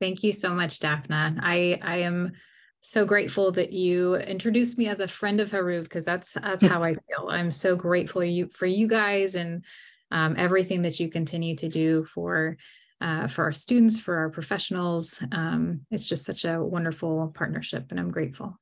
Thank you so much, Daphna. I am so grateful that you introduced me as a friend of Haruv, because that's how I feel. I'm so grateful for you guys and everything that you continue to do for our students, for our professionals. It's just such a wonderful partnership, and I'm grateful.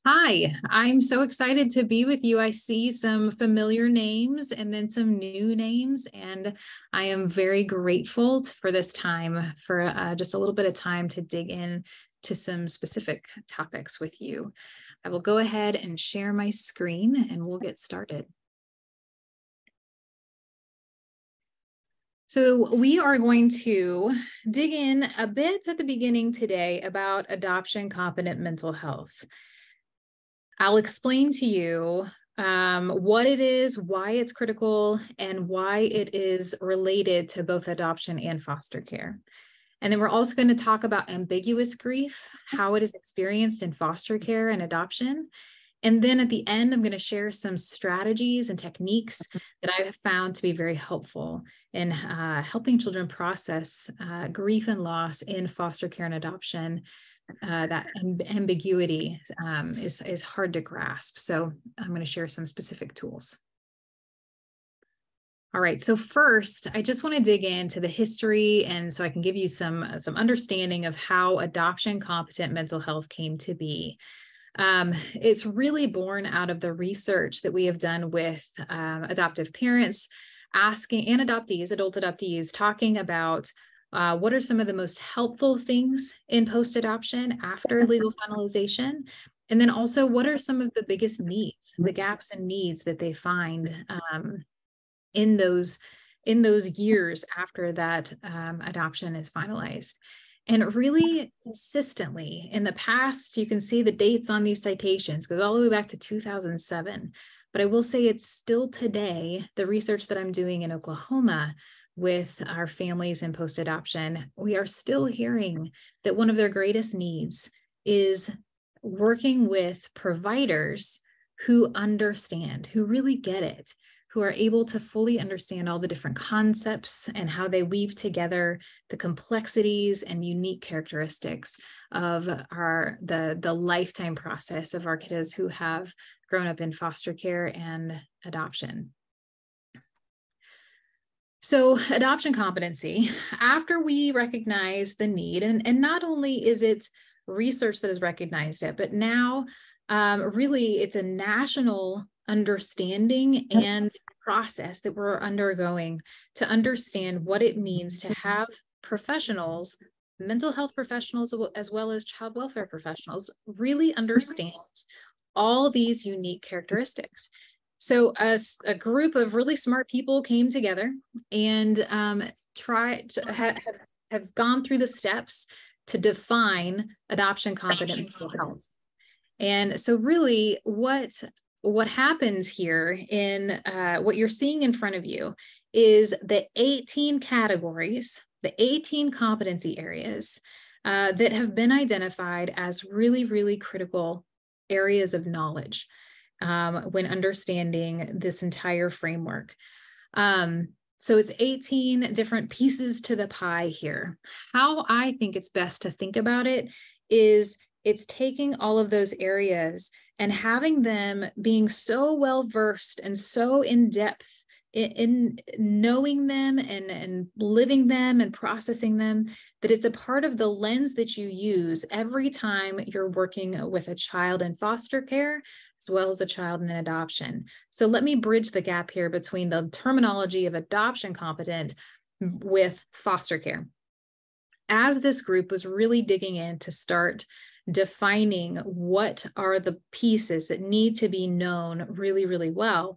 Hi, I'm so excited to be with you. I see some familiar names and then some new names, and I am very grateful for this time, for just a little bit of time to dig in to some specific topics with you. I will go ahead and share my screen and we'll get started. So we are going to dig in a bit at the beginning today about adoption competent mental health. I'll explain to you what it is, why it's critical, and why it is related to both adoption and foster care. And then we're also going to talk about ambiguous grief, how it is experienced in foster care and adoption. And then at the end, I'm going to share some strategies and techniques that I have found to be very helpful in helping children process grief and loss in foster care and adoption. That ambiguity is hard to grasp. So I'm going to share some specific tools. All right, so first, I just want to dig into the history, and so I can give you some understanding of how adoption competent mental health came to be. It's really born out of the research that we have done with adoptive parents asking, and adoptees, adult adoptees, talking about what are some of the most helpful things in post-adoption after legal finalization? And then also, what are some of the biggest needs, the gaps and needs that they find in those years after that adoption is finalized? And really consistently in the past, you can see the dates on these citations, goes all the way back to 2007. But I will say it's still today, the research that I'm doing in Oklahoma with our families in post-adoption, we are still hearing that one of their greatest needs is working with providers who understand, who really get it, who are able to fully understand all the different concepts and how they weave together the complexities and unique characteristics of the lifetime process of our kiddos who have grown up in foster care and adoption. So adoption competency, after we recognize the need, and not only is it research that has recognized it, but now really it's a national understanding and process that we're undergoing to understand what it means to have professionals, mental health professionals, as well as child welfare professionals, really understand all these unique characteristics. So a group of really smart people came together and have gone through the steps to define adoption competent mental health. And so really what happens here in what you're seeing in front of you is the 18 categories, the 18 competency areas that have been identified as really, really critical areas of knowledge when understanding this entire framework. So it's 18 different pieces to the pie here. How I think it's best to think about it is it's taking all of those areas and having them being so well versed and so in depth in knowing them and living them and processing them, that it's a part of the lens that you use every time you're working with a child in foster care, as well as a child in adoption. So let me bridge the gap here between the terminology of adoption competent with foster care. As this group was really digging in to start defining what are the pieces that need to be known really, really well,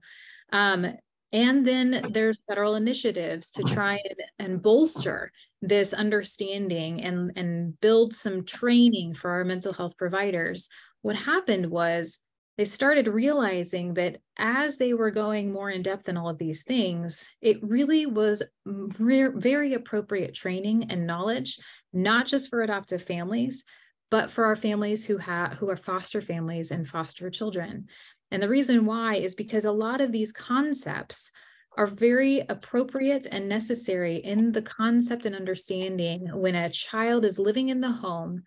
and then there's federal initiatives to try and bolster this understanding and build some training for our mental health providers. What happened was they started realizing that as they were going more in depth in all of these things, it really was very appropriate training and knowledge, not just for adoptive families, but for our families who are foster families and foster children. And the reason why is because a lot of these concepts are very appropriate and necessary in the concept and understanding when a child is living in the home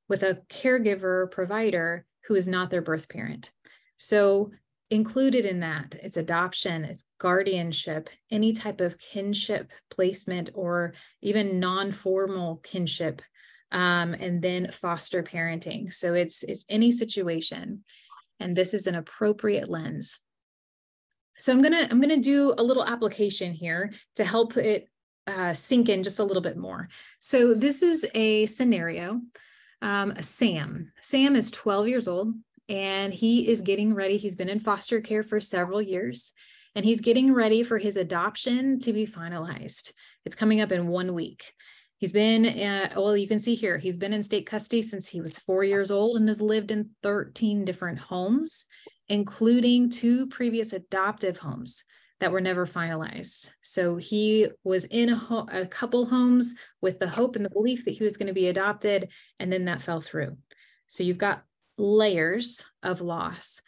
with a caregiver or provider who is not their birth parent. So included in that, it's adoption, it's guardianship, any type of kinship placement, or even non-formal kinship, and then foster parenting. So it's any situation, and this is an appropriate lens. So I'm gonna do a little application here to help it sink in just a little bit more. So this is a scenario. Sam is 12 years old, and he is getting ready. He's been in foster care for several years, and he's getting ready for his adoption to be finalized. It's coming up in 1 week. He's been, well, you can see here, he's been in state custody since he was 4 years old and has lived in 13 different homes, including 2 previous adoptive homes that were never finalized. So he was in a couple homes with the hope and the belief that he was going to be adopted, and then that fell through. So you've got layers of loss.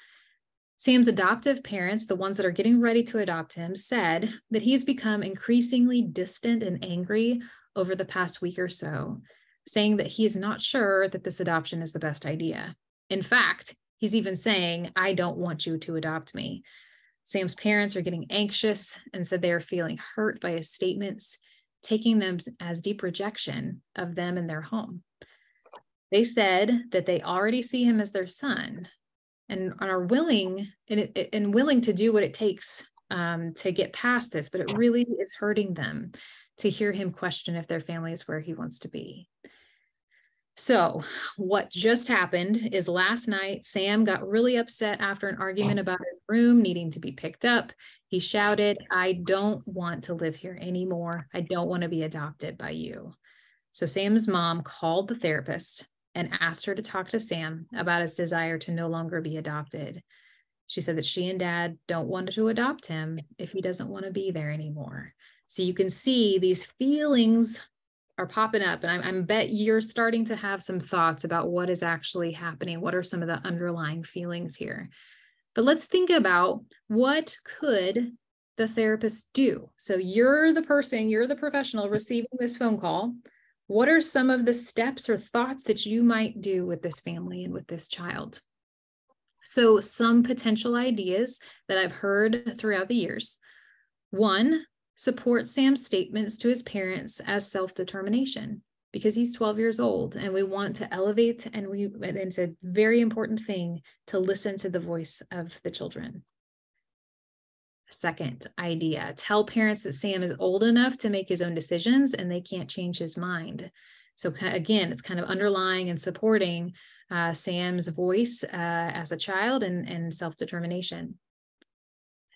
Sam's adoptive parents, the ones that are getting ready to adopt him, said that he's become increasingly distant and angry over the past week or so, saying that he is not sure that this adoption is the best idea. In fact, he's even saying, "I don't want you to adopt me." Sam's parents are getting anxious and said they are feeling hurt by his statements, taking them as deep rejection of them and their home. They said that they already see him as their son and are willing to do what it takes to get past this, but it really is hurting them to hear him question if their family is where he wants to be. So what just happened is last night, Sam got really upset after an argument about his room needing to be picked up. He shouted, "I don't want to live here anymore. I don't want to be adopted by you." So Sam's mom called the therapist and asked her to talk to Sam about his desire to no longer be adopted. She said that she and dad don't want to adopt him if he doesn't want to be there anymore. So you can see these feelings are popping up, and I bet you're starting to have some thoughts about what is actually happening. What are some of the underlying feelings here? But let's think about, what could the therapist do? So you're the person, you're the professional receiving this phone call. What are some of the steps or thoughts that you might do with this family and with this child? So some potential ideas that I've heard throughout the years. 1, support Sam's statements to his parents as self-determination, because he's 12 years old and we want to elevate, and it's a very important thing to listen to the voice of the children. Second idea, tell parents that Sam is old enough to make his own decisions and they can't change his mind. So again, it's kind of underlying and supporting Sam's voice as a child and self-determination.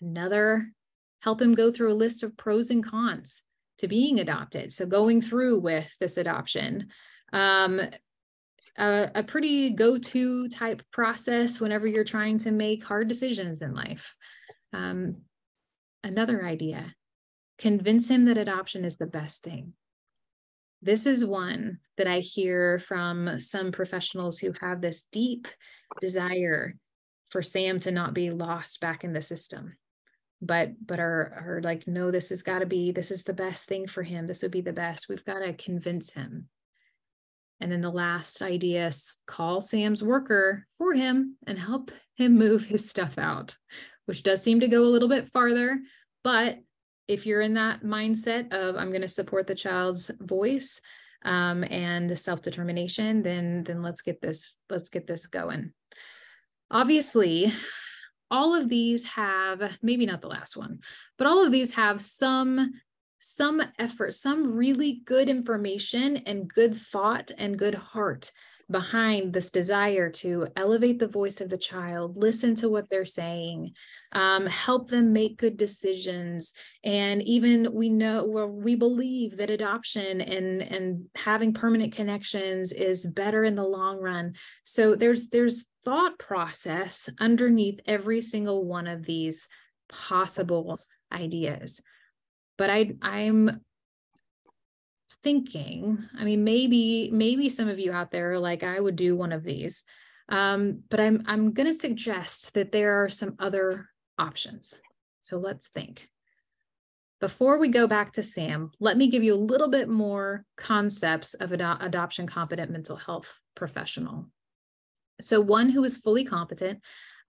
Another, help him go through a list of pros and cons to being adopted. So going through with this adoption, a pretty go-to type process whenever you're trying to make hard decisions in life. Another idea, convince him that adoption is the best thing. This is one that I hear from some professionals who have this deep desire for Sam to not be lost back in the system, but are like, no, this is the best thing for him. This would be the best. We've got to convince him. And then the last idea, call Sam's worker for him and help him move his stuff out, which does seem to go a little bit farther. But if you're in that mindset of, I'm going to support the child's voice and self-determination, then let's get this going. Obviously, all of these have, maybe not the last one, but all of these have some effort, some really good information and good thought and good heart behind this desire to elevate the voice of the child, listen to what they're saying, help them make good decisions. And even we believe that adoption and having permanent connections is better in the long run. So there's thought process underneath every single one of these possible ideas. But I'm thinking, I mean, maybe some of you out there are like, I would do one of these, but I'm going to suggest that there are some other options. So let's think. Before we go back to Sam, let me give you a little bit more concepts of adoption competent mental health professional. So one who is fully competent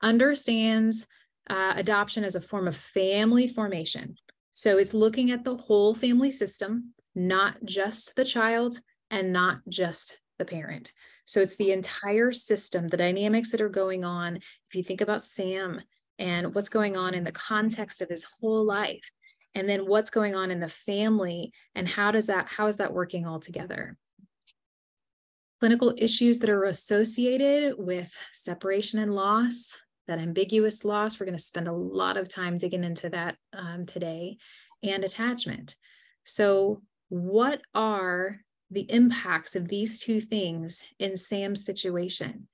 understands adoption as a form of family formation. So it's looking at the whole family system, not just the child and not just the parent. So it's the entire system, the dynamics that are going on. If you think about Sam and what's going on in the context of his whole life, and then what's going on in the family, and how is that working all together? Clinical issues that are associated with separation and loss, that ambiguous loss, we're going to spend a lot of time digging into that today, and attachment. So what are the impacts of these two things in Sam's situation?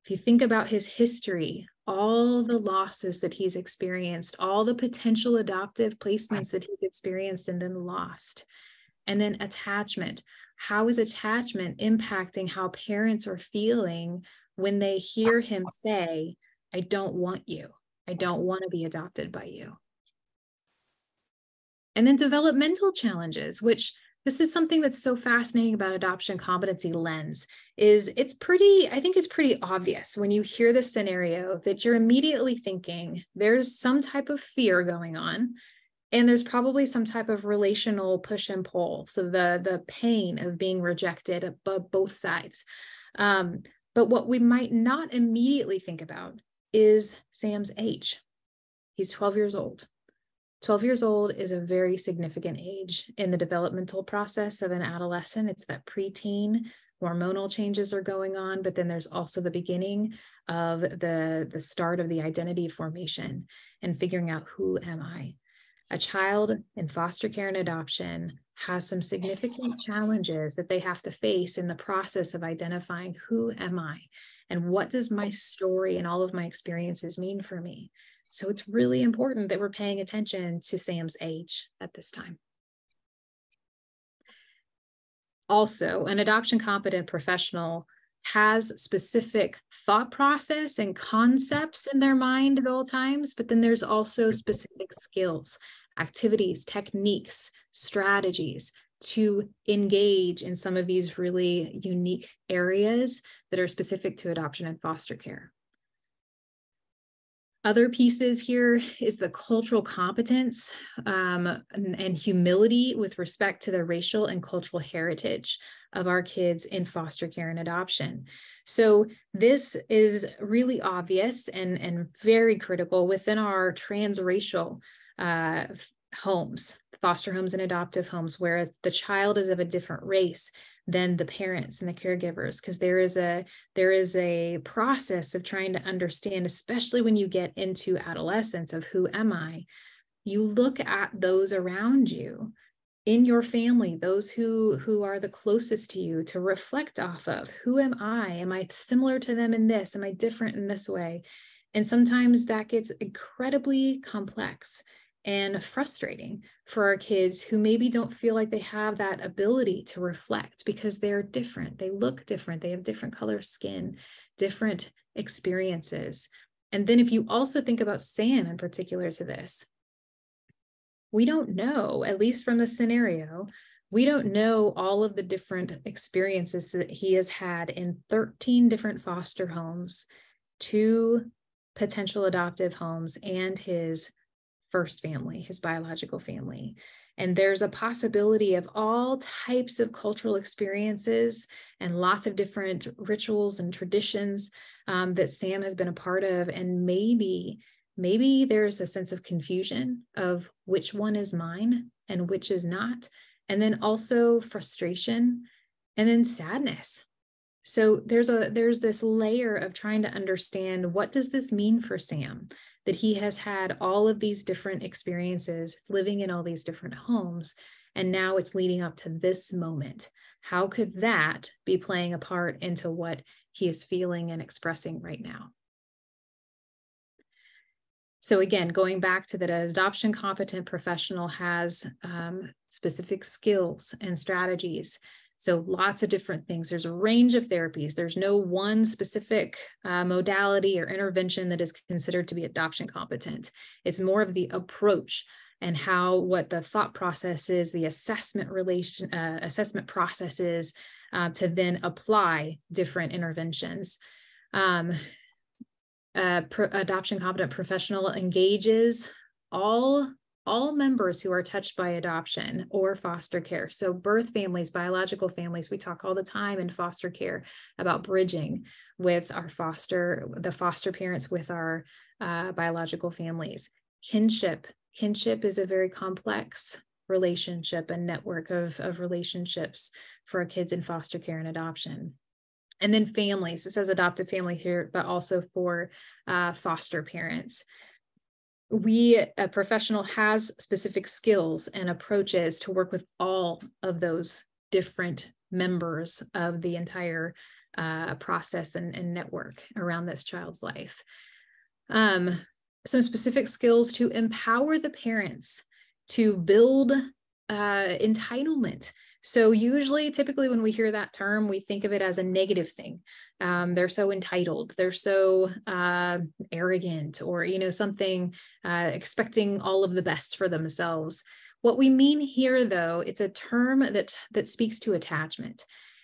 If you think about his history, all the losses that he's experienced, all the potential adoptive placements that he's experienced and then lost, and then attachment. How is attachment impacting how parents are feeling when they hear him say, I don't want you. I don't want to be adopted by you. And then developmental challenges, which this is something that's so fascinating about adoption competency lens, is I think it's pretty obvious when you hear this scenario that you're immediately thinking there's some type of fear going on, and there's probably some type of relational push and pull. So the pain of being rejected above both sides. But what we might not immediately think about is Sam's age. He's 12 years old. 12 years old is a very significant age in the developmental process of an adolescent. It's that preteen, hormonal changes are going on, but then there's also the beginning of the start of the identity formation and figuring out, who am I? A child in foster care and adoption has some significant challenges that they have to face in the process of identifying, who am I? And what does my story and all of my experiences mean for me? So it's really important that we're paying attention to Sam's age at this time. Also, an adoption competent professional has specific thought process and concepts in their mind at all times, but then there's also specific skills, activities, techniques, strategies to engage in some of these really unique areas that are specific to adoption and foster care. Other pieces here is the cultural competence and humility with respect to the racial and cultural heritage of our kids in foster care and adoption. So this is really obvious and very critical within our transracial homes, foster homes and adoptive homes, where the child is of a different race than the parents and the caregivers, because there is a process of trying to understand, especially when you get into adolescence, of who am I? You look at those around you in your family, those who are the closest to you, to reflect off of, who am I? Am I similar to them in this? Am I different in this way? And sometimes that gets incredibly complex and frustrating for our kids who maybe don't feel like they have that ability to reflect, because they're different. They look different. They have different color skin, different experiences. And then if you also think about Sam in particular to this, we don't know, at least from the scenario, we don't know all of the different experiences that he has had in 13 different foster homes, 2 potential adoptive homes, and his first family, his biological family. And there's a possibility of all types of cultural experiences and lots of different rituals and traditions that Sam has been a part of. And maybe there's a sense of confusion of which one is mine and which is not. And then also frustration and then sadness. So there's this layer of trying to understand, what does this mean for Sam, that he has had all of these different experiences living in all these different homes, and now it's leading up to this moment. How could that be playing a part into what he is feeling and expressing right now? So again, going back to that, an adoption competent professional has specific skills and strategies. So lots of different things. There's a range of therapies. There's no one specific modality or intervention that is considered to be adoption competent. It's more of the approach and what the thought process is, the assessment process is, to then apply different interventions. Adoption competent professional engages all members who are touched by adoption or foster care. So birth families, biological families, we talk all the time in foster care about bridging with the foster parents with our biological families. Kinship is a very complex relationship and network of relationships for our kids in foster care and adoption. And then families, it says adoptive family here, but also for foster parents. A professional has specific skills and approaches to work with all of those different members of the entire process and network around this child's life. Some specific skills to empower the parents to build entitlement. So typically when we hear that term, we think of it as a negative thing. They're so entitled, they're so arrogant, or, something, expecting all of the best for themselves. What we mean here, though, it's a term that speaks to attachment.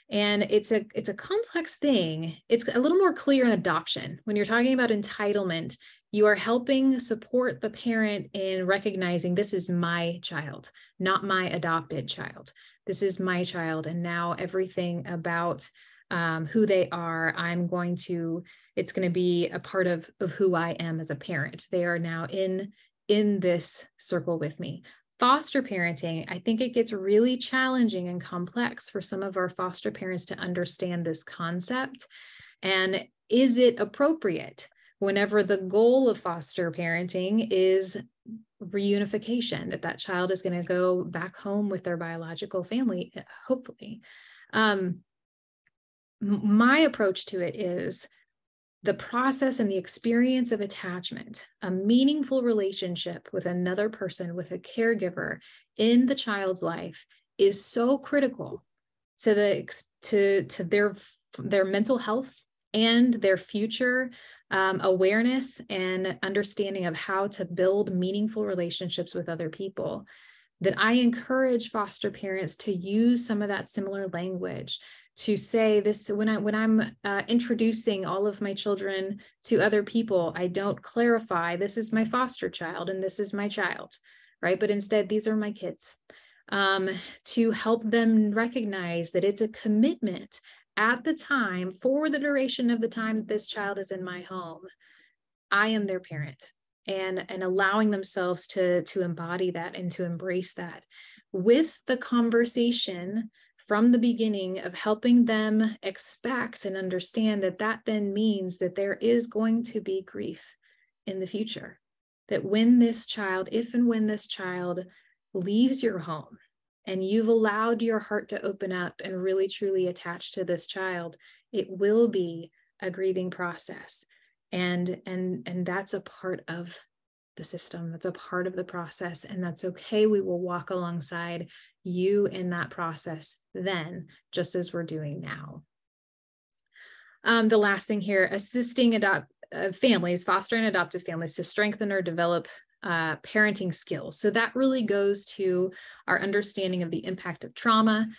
And it's a complex thing. It's a little more clear in adoption. When you're talking about entitlement, you are helping support the parent in recognizing this is my child, not my adopted child. This is my child. And now everything about who they are, it's going to be a part of who I am as a parent. They are now in this circle with me. Foster parenting, I think it gets really challenging and complex for some of our foster parents to understand this concept. And is it appropriate whenever the goal of foster parenting is reunification, that child is going to go back home with their biological family, hopefully? My approach to it is the process and the experience of attachment, a meaningful relationship with another person, with a caregiver in the child's life, is so critical to their mental health and their future awareness and understanding of how to build meaningful relationships with other people, that I encourage foster parents to use some of that similar language, to say this when I'm introducing all of my children to other people. I don't clarify this is my foster child and this is my child, right? But instead, these are my kids, to help them recognize that it's a commitment at the time, for the duration of the time that this child is in my home. I am their parent, and allowing themselves to embody that and to embrace that with the conversation from the beginning of helping them expect and understand that then means that there is going to be grief in the future. That if and when this child leaves your home and you've allowed your heart to open up and really truly attach to this child, it will be a grieving process. And that's a part of the system. That's a part of the process, and that's okay. We will walk alongside you in that process then, just as we're doing now. The last thing here, assisting families, foster and adoptive families, to strengthen or develop parenting skills. So that really goes to our understanding of the impact of trauma.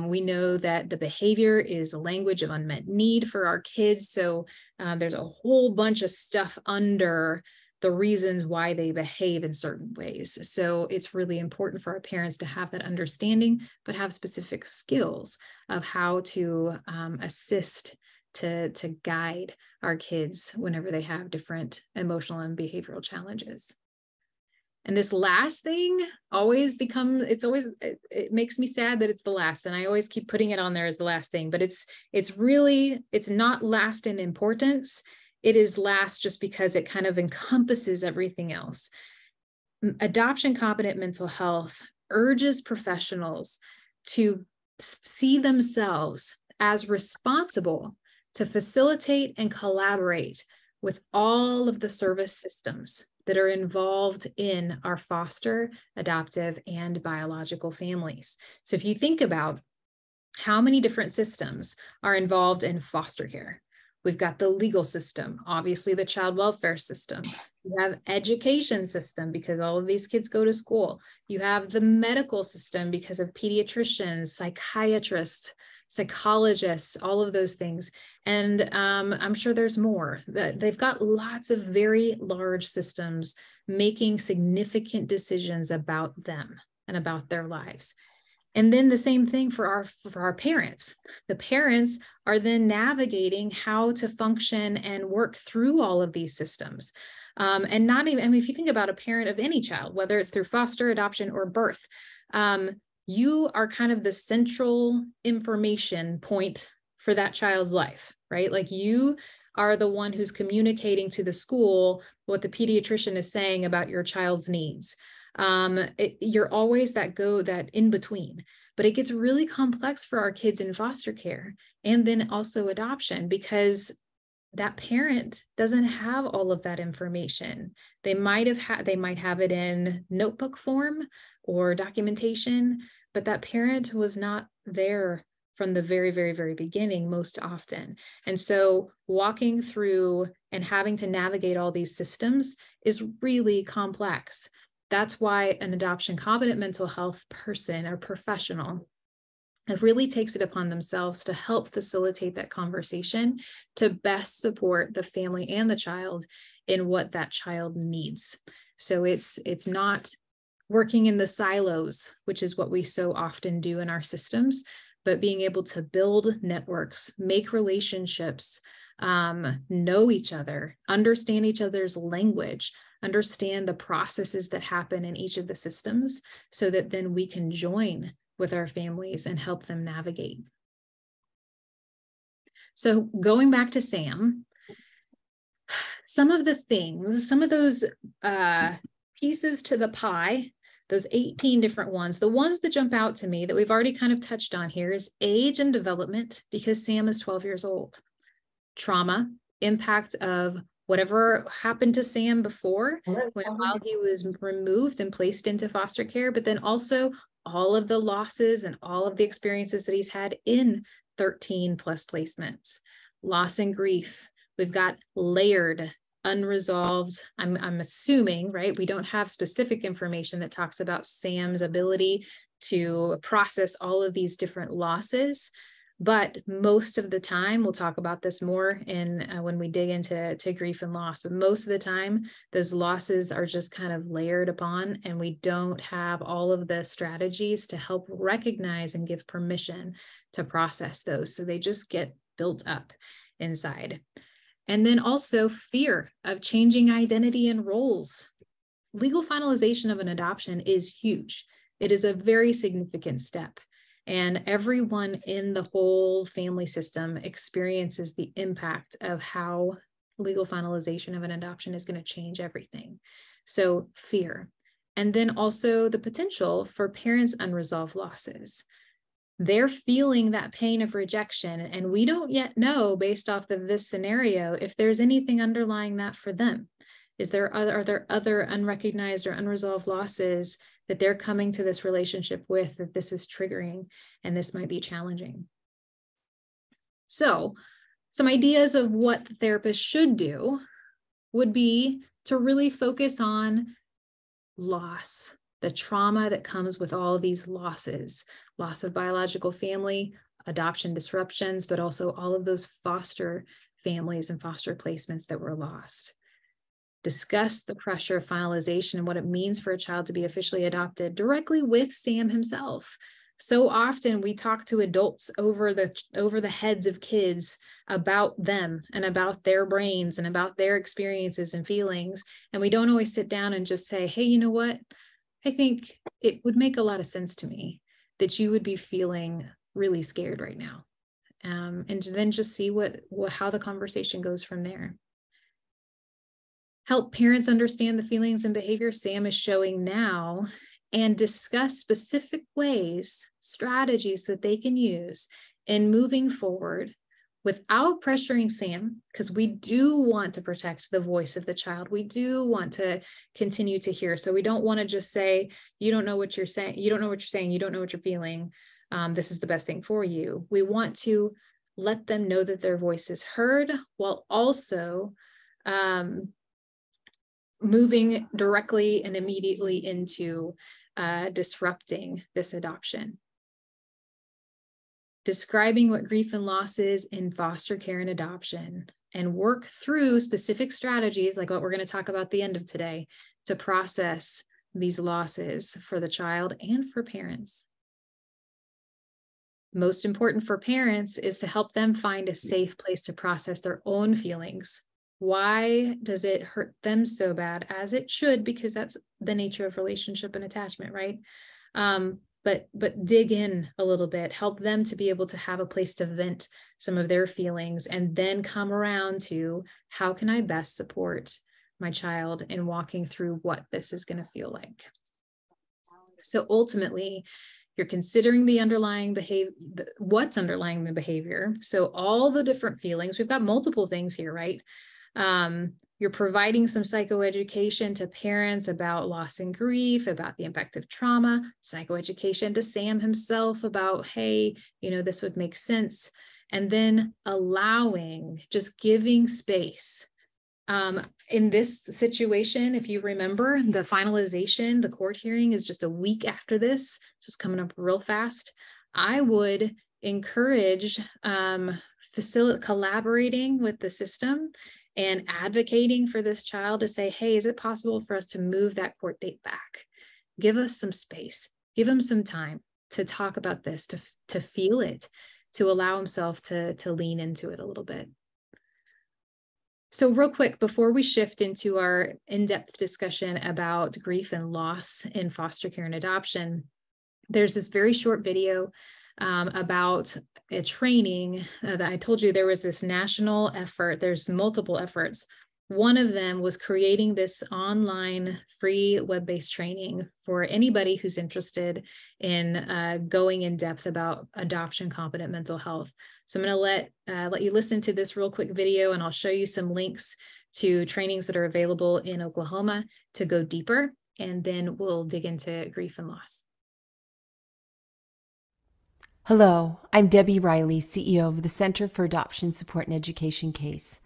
We know that the behavior is a language of unmet need for our kids. So there's a whole bunch of stuff under the reasons why they behave in certain ways. So it's really important for our parents to have that understanding, but have specific skills of how to assist to guide our kids whenever they have different emotional and behavioral challenges. And this last thing it makes me sad that it's the last, and I always keep putting it on there as the last thing, but it's not last in importance. It is last just because it kind of encompasses everything else. Adoption competent mental health urges professionals to see themselves as responsible to facilitate and collaborate with all of the service systems that are involved in our foster, adoptive, and biological families. So if you think about how many different systems are involved in foster care, we've got the legal system, obviously the child welfare system, You have education system because all of these kids go to school. You have the medical system because of pediatricians, psychiatrists, psychologists, all of those things. And I'm sure there's more. They've got lots of very large systems making significant decisions about them and about their lives. And then the same thing for our parents. The parents are then navigating how to function and work through all of these systems. And not even, I mean, if you think about a parent of any child, whether it's through foster, adoption, or birth, you are kind of the central information point for that child's life, right? Like you are the one who's communicating to the school what the pediatrician is saying about your child's needs. You're always that in between, but it gets really complex for our kids in foster care and then also adoption, because that parent doesn't have all of that information. They might have it in notebook form or documentation, but that parent was not there from the very, very, very beginning most often. And so walking through and having to navigate all these systems is really complex. That's why an adoption competent mental health person or professional, it really takes it upon themselves to help facilitate that conversation to best support the family and the child in what that child needs. So it's not working in the silos, which is what we so often do in our systems, but being able to build networks, make relationships, know each other, understand each other's language, understand the processes that happen in each of the systems, so that then we can join with our families and help them navigate. So going back to Sam, some of those pieces to the pie, those 18 different ones, the ones that jump out to me that we've already kind of touched on here is age and development, because Sam is 12 years old. Trauma, impact of whatever happened to Sam before, while he was removed and placed into foster care, but then also all of the losses and all of the experiences that he's had in 13 plus placements. Loss and grief. We've got layered, unresolved, I'm assuming, right? We don't have specific information that talks about Sam's ability to process all of these different losses. But most of the time, we'll talk about this more in when we dig into grief and loss, but most of the time, those losses are just kind of layered upon, and we don't have all of the strategies to help recognize and give permission to process those. So they just get built up inside. And then also fear of changing identity and roles. Legal finalization of an adoption is huge. It is a very significant step. And everyone in the whole family system experiences the impact of how legal finalization of an adoption is going to change everything. So fear. And then also the potential for parents' unresolved losses. They're feeling that pain of rejection. And we don't yet know, based off of this scenario, if there's anything underlying that for them. Are there other unrecognized or unresolved losses that they're coming to this relationship with that this is triggering and this might be challenging? So some ideas of what the therapist should do would be to really focus on loss, the trauma that comes with all of these losses, loss of biological family, adoption disruptions, but also all of those foster families and foster placements that were lost. Discuss the pressure of finalization and what it means for a child to be officially adopted directly with Sam himself. So often we talk to adults over the heads of kids about them and about their brains and about their experiences and feelings. And we don't always sit down and just say, hey, you know what? I think it would make a lot of sense to me that you would be feeling really scared right now. And then just see how the conversation goes from there. Help parents understand the feelings and behaviors Sam is showing now, and discuss specific ways, strategies that they can use in moving forward without pressuring Sam, because we do want to protect the voice of the child. We do want to continue to hear. So we don't want to just say, you don't know what you're saying. You don't know what you're saying. You don't know what you're feeling. This is the best thing for you. We want to let them know that their voice is heard, while also moving directly and immediately into disrupting this adoption. Describing what grief and loss is in foster care and adoption, and work through specific strategies like what we're going to talk about at the end of today to process these losses for the child and for parents. Most important for parents is to help them find a safe place to process their own feelings. Why does it hurt them so bad? As it should, because that's the nature of relationship and attachment, right? But dig in a little bit, help them to be able to have a place to vent some of their feelings, and then come around to how can I best support my child in walking through what this is going to feel like. So ultimately, you're considering the underlying behavior, what's underlying the behavior. So all the different feelings, we've got multiple things here, right? You're providing some psychoeducation to parents about loss and grief, about the impact of trauma, psychoeducation to Sam himself about, hey, you know, this would make sense. And then allowing, just giving space. In this situation, if you remember, the finalization, the court hearing is just a week after this, so it's coming up real fast. I would encourage collaborating with the system and advocating for this child to say, hey, is it possible for us to move that court date back? Give us some space, give him some time to talk about this, to feel it, to allow himself to lean into it a little bit. So real quick, before we shift into our in-depth discussion about grief and loss in foster care and adoption, there's this very short video about a training that I told you there was this national effort. There's multiple efforts. One of them was creating this online free web-based training for anybody who's interested in going in depth about adoption competent mental health. So I'm going to let you listen to this real quick video, and I'll show you some links to trainings that are available in Oklahoma to go deeper, and then we'll dig into grief and loss. Hello, I'm Debbie Riley, CEO of the Center for Adoption Support and Education CASE.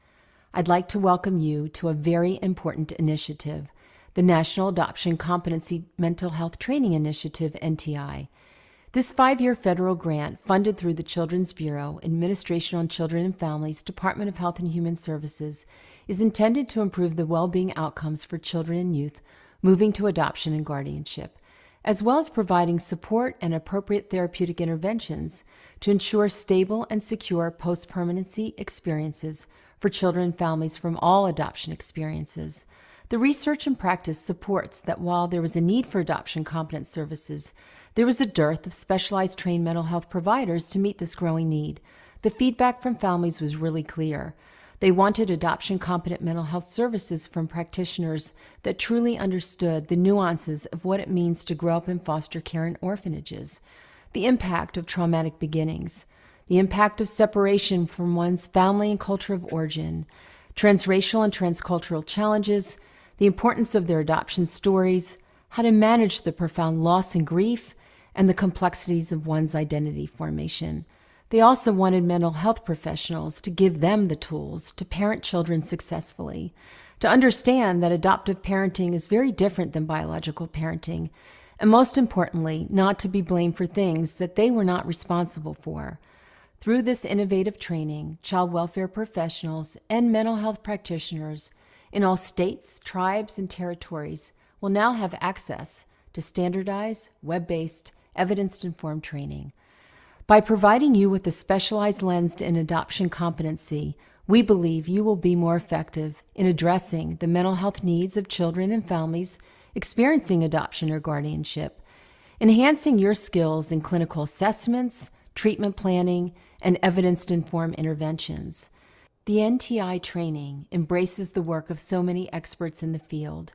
I'd like to welcome you to a very important initiative, the National Adoption Competency Mental Health Training Initiative, NTI. This 5-year federal grant, funded through the Children's Bureau, Administration on Children and Families, Department of Health and Human Services, is intended to improve the well-being outcomes for children and youth moving to adoption and guardianship, as well as providing support and appropriate therapeutic interventions to ensure stable and secure post-permanency experiences for children and families from all adoption experiences. The research and practice supports that while there was a need for adoption competent services, there was a dearth of specialized trained mental health providers to meet this growing need. The feedback from families was really clear. They wanted adoption competent mental health services from practitioners that truly understood the nuances of what it means to grow up in foster care and orphanages, the impact of traumatic beginnings, the impact of separation from one's family and culture of origin, transracial and transcultural challenges, the importance of their adoption stories, how to manage the profound loss and grief, and the complexities of one's identity formation. They also wanted mental health professionals to give them the tools to parent children successfully, to understand that adoptive parenting is very different than biological parenting, and most importantly, not to be blamed for things that they were not responsible for. Through this innovative training, child welfare professionals and mental health practitioners in all states, tribes, and territories will now have access to standardized, web-based, evidence-informed training. By providing you with a specialized lens in adoption competency, we believe you will be more effective in addressing the mental health needs of children and families experiencing adoption or guardianship, enhancing your skills in clinical assessments, treatment planning, and evidence-informed interventions. The NTI training embraces the work of so many experts in the field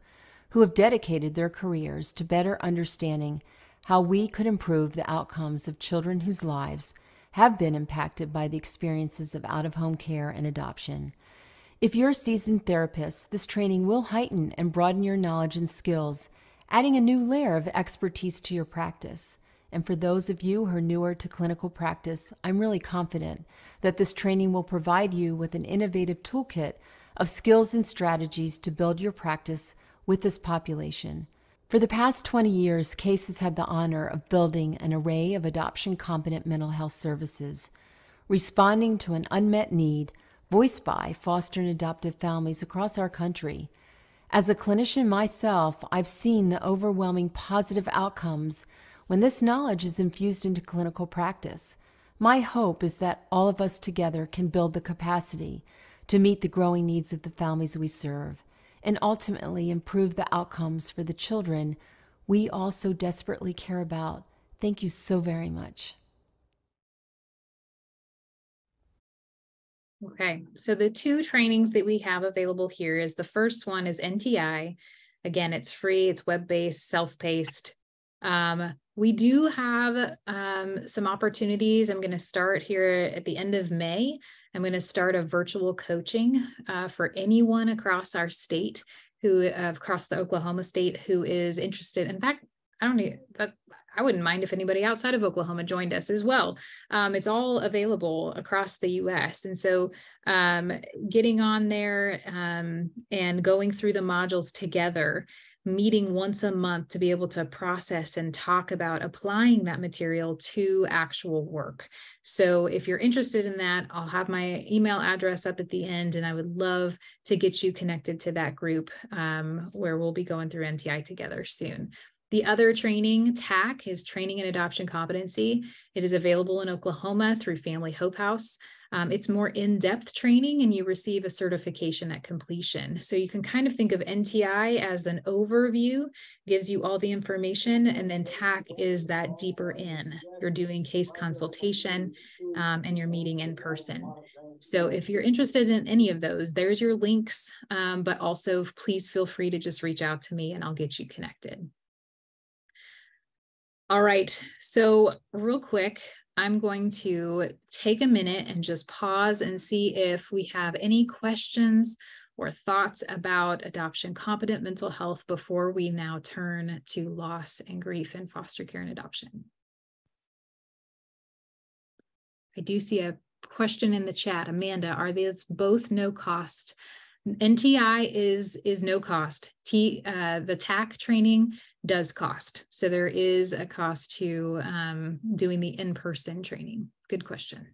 who have dedicated their careers to better understanding how we could improve the outcomes of children whose lives have been impacted by the experiences of out-of-home care and adoption. If you're a seasoned therapist, this training will heighten and broaden your knowledge and skills, adding a new layer of expertise to your practice. And for those of you who are newer to clinical practice, I'm really confident that this training will provide you with an innovative toolkit of skills and strategies to build your practice with this population. For the past 20 years, CASE has had the honor of building an array of adoption-competent mental health services, responding to an unmet need voiced by foster and adoptive families across our country. As a clinician myself, I've seen the overwhelming positive outcomes when this knowledge is infused into clinical practice. My hope is that all of us together can build the capacity to meet the growing needs of the families we serve, and ultimately improve the outcomes for the children we all so desperately care about. Thank you so very much. Okay, so the two trainings that we have available here is the first one is NTI. Again, it's free, it's web-based, self-paced. We do have some opportunities. I'm going to start here at the end of May. I'm going to start a virtual coaching for anyone across our state across the Oklahoma state who is interested. In fact, I wouldn't mind if anybody outside of Oklahoma joined us as well. It's all available across the US. And so getting on there and going through the modules together, meeting once a month to be able to process and talk about applying that material to actual work. So if you're interested in that, I'll have my email address up at the end, and I would love to get you connected to that group where we'll be going through NTI together soon. The other training, TAC, is Training and Adoption Competency. It is available in Oklahoma through Family Hope House. It's more in-depth training, and you receive a certification at completion. So you can kind of think of NTI as an overview, gives you all the information, and then TAC is that deeper in. You're doing case consultation and you're meeting in person. So if you're interested in any of those, there's your links, but also please feel free to just reach out to me and I'll get you connected. All right, so real quick, I'm going to take a minute and just pause and see if we have any questions or thoughts about adoption competent mental health before we now turn to loss and grief in foster care and adoption. I do see a question in the chat. Amanda, are these both no cost? NTI is no cost. The TAC training does cost. So there is a cost to doing the in-person training. Good question.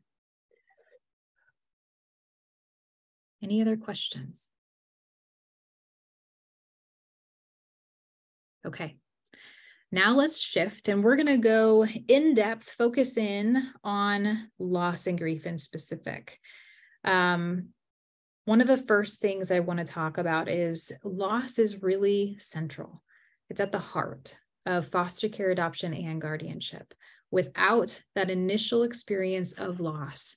Any other questions? Okay. Now let's shift, and we're going to go in depth, focus in on loss and grief in specific. One of the first things I want to talk about is loss is really central. It's at the heart of foster care, adoption, and guardianship. Without that initial experience of loss,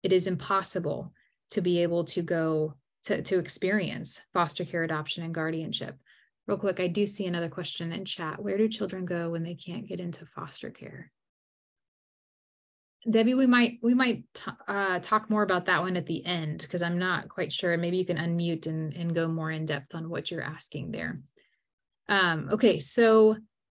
it is impossible to be able to go to experience foster care, adoption, and guardianship. Real quick, I do see another question in chat. Where do children go when they can't get into foster care? Debbie, we might talk more about that one at the end, because I'm not quite sure. Maybe you can unmute and go more in depth on what you're asking there. Okay, so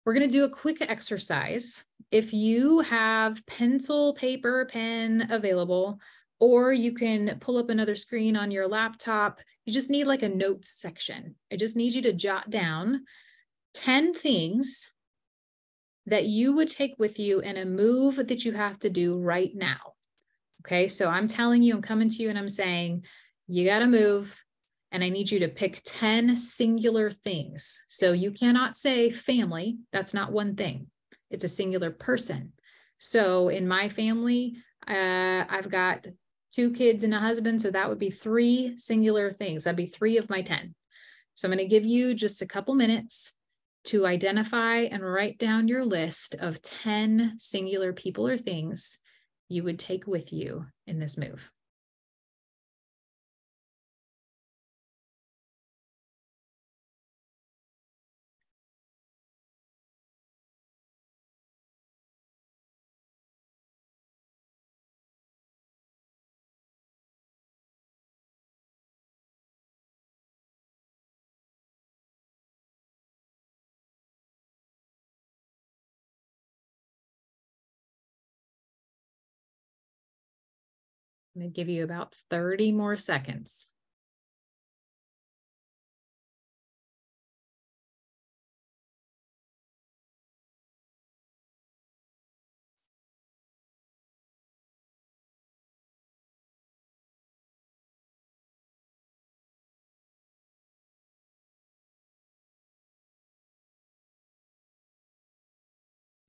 we're going to do a quick exercise. If you have pencil, paper, pen available, or you can pull up another screen on your laptop, you just need like a notes section. I just need you to jot down 10 things that you would take with you in a move that you have to do right now. Okay, so I'm telling you, I'm coming to you and I'm saying, you got to move, and I need you to pick 10 singular things. So you cannot say family, that's not one thing. It's a singular person. So in my family, I've got 2 kids and a husband, so that would be 3 singular things. That'd be 3 of my 10. So I'm going to give you just a couple minutes to identify and write down your list of 10 singular people or things you would take with you in this move. I'm going to give you about 30 more seconds.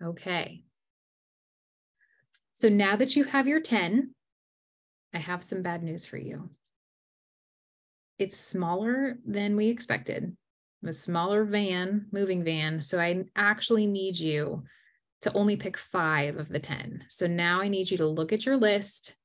Okay. So now that you have your 10, I have some bad news for you. It's smaller than we expected. A smaller van, moving van. So I actually need you to only pick 5 of the 10. So now I need you to look at your list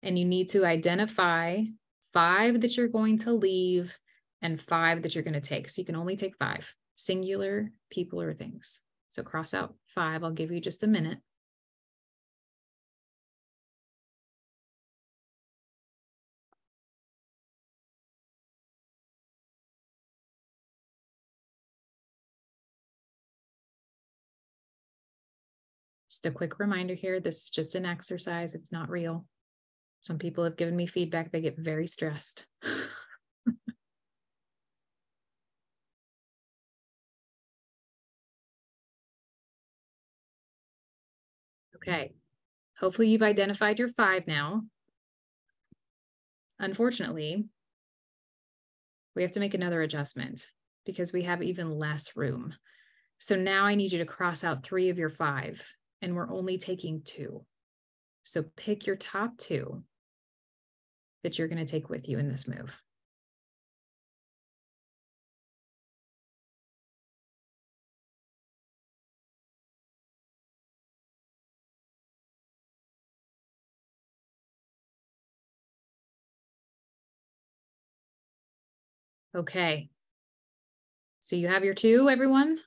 and you need to identify 5 that you're going to leave and 5 that you're going to take. So you can only take 5, singular, people, or things. So cross out 5. I'll give you just a minute. Just a quick reminder here, this is just an exercise. It's not real. Some people have given me feedback. They get very stressed. Okay. Hopefully you've identified your 5 now. Unfortunately, we have to make another adjustment because we have even less room. So now I need you to cross out 3 of your 5, and we're only taking 2. So pick your top 2 that you're going to take with you in this move. Okay. So you have your 2, everyone?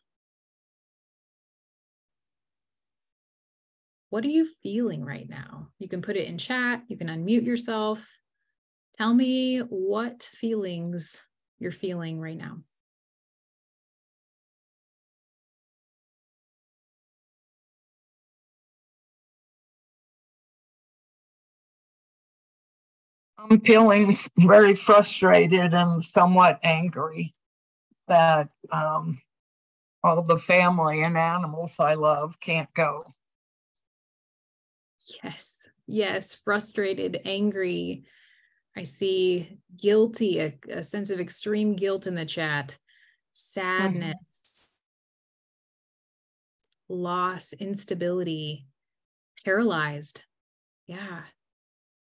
What are you feeling right now? You can put it in chat. You can unmute yourself. Tell me what feelings you're feeling right now. I'm feeling very frustrated and somewhat angry that all the family and animals I love can't go. Yes, frustrated, angry. I see guilty, a sense of extreme guilt in the chat, sadness, loss, instability, paralyzed. Yeah,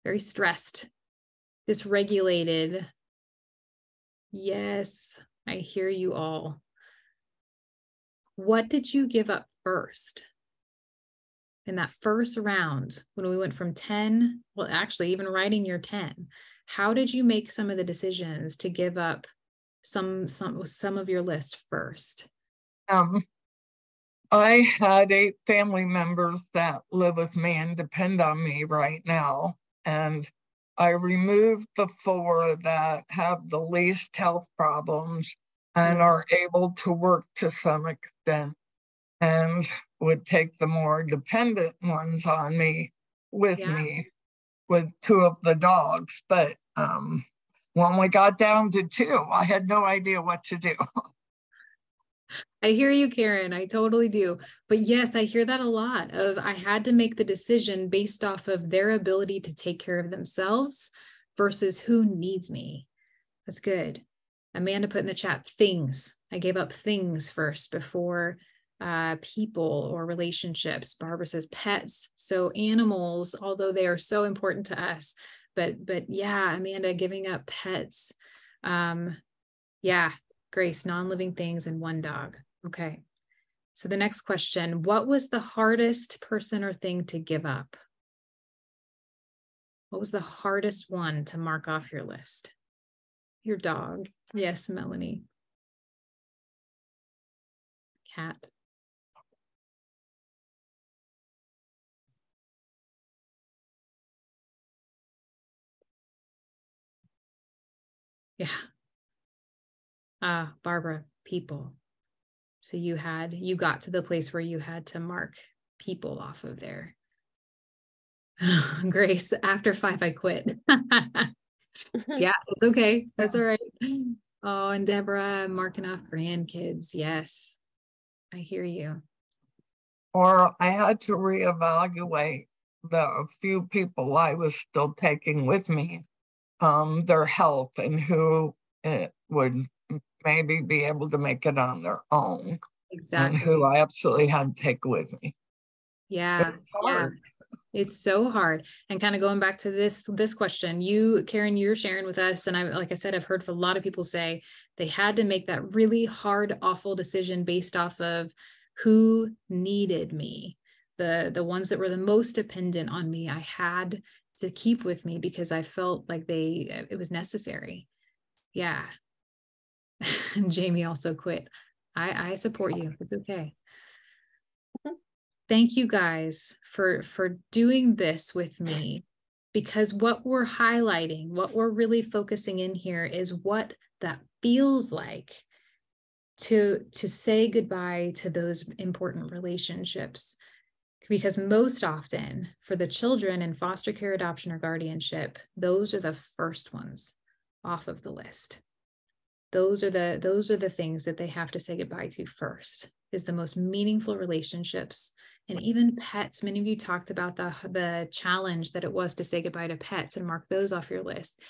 very stressed, dysregulated. Yes, I hear you all. What did you give up first? In that first round, when we went from 10, well, actually, even writing your 10, how did you make some of the decisions to give up some of your list first? I had 8 family members that live with me and depend on me right now. And I removed the 4 that have the least health problems and are able to work to some extent, and would take the more dependent ones on me with me with 2 of the dogs. But when we got down to 2, I had no idea what to do. I hear you, Karen. I totally do. But yes, I hear that a lot of I had to make the decision based off of their ability to take care of themselves versus who needs me. That's good. Amanda put in the chat, things. I gave up things first before people or relationships. Barbara says pets. So animals, although they are so important to us, but yeah, Amanda, giving up pets. Yeah, Grace, non-living things and 1 dog. Okay. So the next question, what was the hardest person or thing to give up? What was the hardest one to mark off your list? Your dog. Yes, Melanie. Cat. Yeah. Barbara, people. So you got to the place where you had to mark people off of there. Grace, after 5, I quit. Yeah, it's okay. That's all right. Oh, and Deborah, marking off grandkids. Yes, I hear you. Or I had to reevaluate the few people I was still taking with me, their health and who would maybe be able to make it on their own. Exactly. And who I absolutely had to take with me. Yeah. It's hard. It's so hard. And kind of going back to this question, you, Karen, you're sharing with us. And like I said, I've heard a lot of people say they had to make that really hard, awful decision based off of who needed me. The ones that were the most dependent on me, I had to keep with me because I felt like it was necessary. Yeah. And Jamie also quit. I support you. It's okay. Thank you guys for doing this with me, because what we're highlighting, what we're really focusing in here is what that feels like to say goodbye to those important relationships. Because most often for the children in foster care, adoption, or guardianship, those are the first ones off of the list. Those are the things that they have to say goodbye to first, is the most meaningful relationships. And even pets, many of you talked about the challenge that it was to say goodbye to pets and mark those off your list.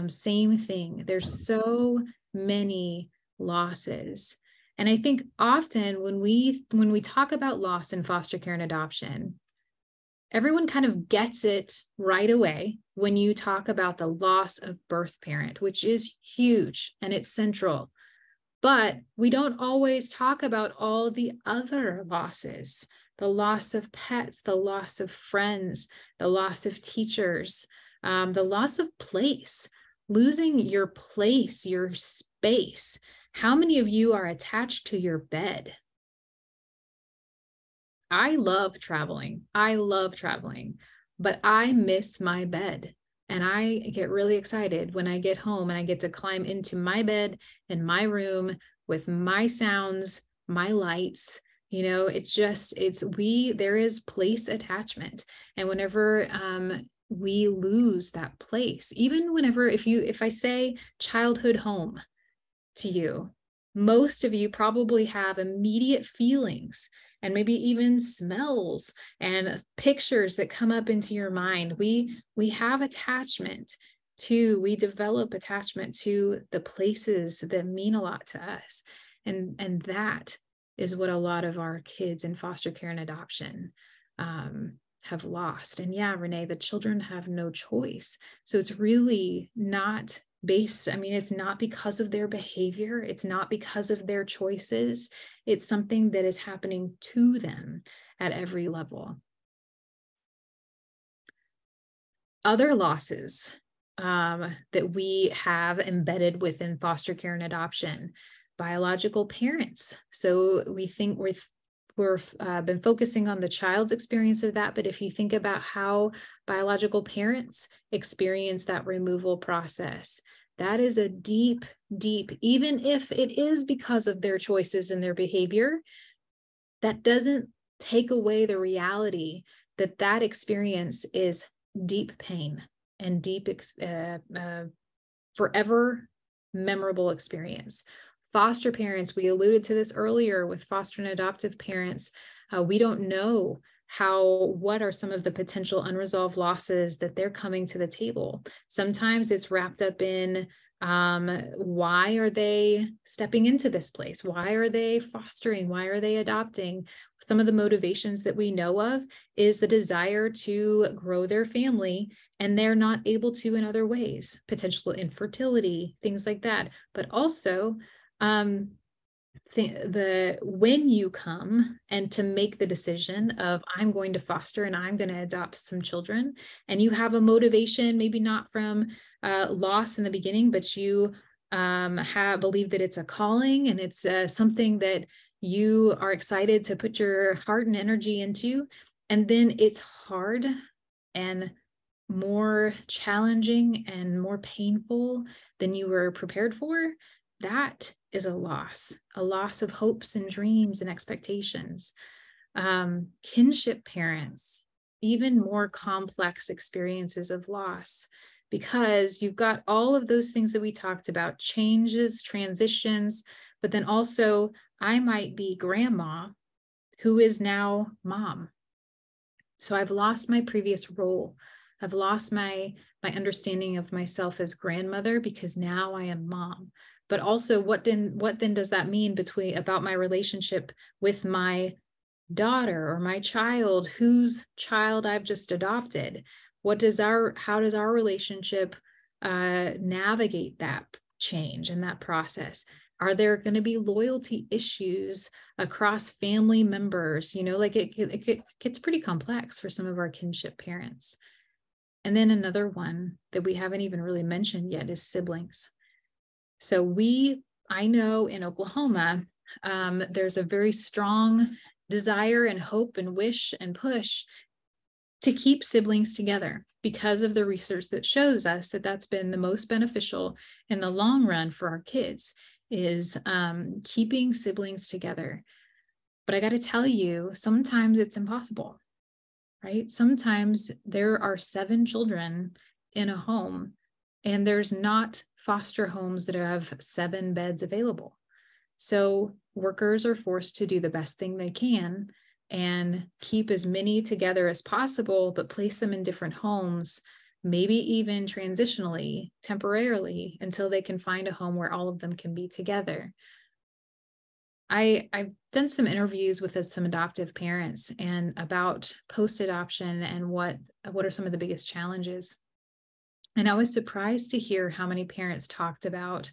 Same thing. There's so many losses. And I think often when we talk about loss in foster care and adoption, everyone kind of gets it right away when you talk about the loss of birth parent, which is huge and it's central. But we don't always talk about all the other losses, the loss of pets, the loss of friends, the loss of teachers, the loss of place, losing your place, your space. How many of you are attached to your bed? I love traveling, but I miss my bed. And I get really excited when I get home and I get to climb into my bed in my room with my sounds, my lights. You know, there is place attachment. And whenever we lose that place, even whenever, if I say childhood home to you, most of you probably have immediate feelings and maybe even smells and pictures that come up into your mind. We have attachment we develop attachment to the places that mean a lot to us. And that is what a lot of our kids in foster care and adoption have lost. And yeah, Renee, the children have no choice. So it's really not it's not because of their behavior. It's not because of their choices. It's something that is happening to them at every level. Other losses that we have embedded within foster care and adoption, biological parents. So we think we've been focusing on the child's experience of that, but if you think about how biological parents experience that removal process, that is a deep, even if it is because of their choices and their behavior, that doesn't take away the reality that experience is deep pain and deep, forever memorable experience. Foster parents, we alluded to this earlier with foster and adoptive parents. We don't know what are some of the potential unresolved losses that they're coming to the table. Sometimes it's wrapped up in why are they stepping into this place? Why are they fostering? Why are they adopting? Some of the motivations that we know of is the desire to grow their family, and they're not able to in other ways, potential infertility, things like that. But also, when you come and to make the decision of I'm going to foster and I'm going to adopt some children, and you have a motivation, maybe not from loss in the beginning, but you believe that it's a calling and it's something that you are excited to put your heart and energy into, and then it's hard and more challenging and more painful than you were prepared for. That is a loss of hopes and dreams and expectations. Kinship parents, even more complex experiences of loss, because you've got all of those things that we talked about, changes, transitions, but then also I might be grandma who is now mom. So I've lost my previous role. I've lost my understanding of myself as grandmother because now I am mom. But also what then does that mean about my relationship with my daughter or my child whose child I've just adopted? How does our relationship navigate that change and that process? Are there going to be loyalty issues across family members? Like it gets pretty complex for some of our kinship parents. And then another one that we haven't even really mentioned yet is siblings. So I know in Oklahoma, there's a very strong desire and hope and wish and push to keep siblings together because of the research that shows us that that's been the most beneficial in the long run for our kids, is keeping siblings together. But I got to tell you, sometimes it's impossible, right? Sometimes there are 7 children in a home, and there's not foster homes that have 7 beds available. So workers are forced to do the best thing they can and keep as many together as possible, but place them in different homes, maybe even transitionally, temporarily, until they can find a home where all of them can be together. I've done some interviews with some adoptive parents and about post-adoption and what are some of the biggest challenges. And I was surprised to hear how many parents talked about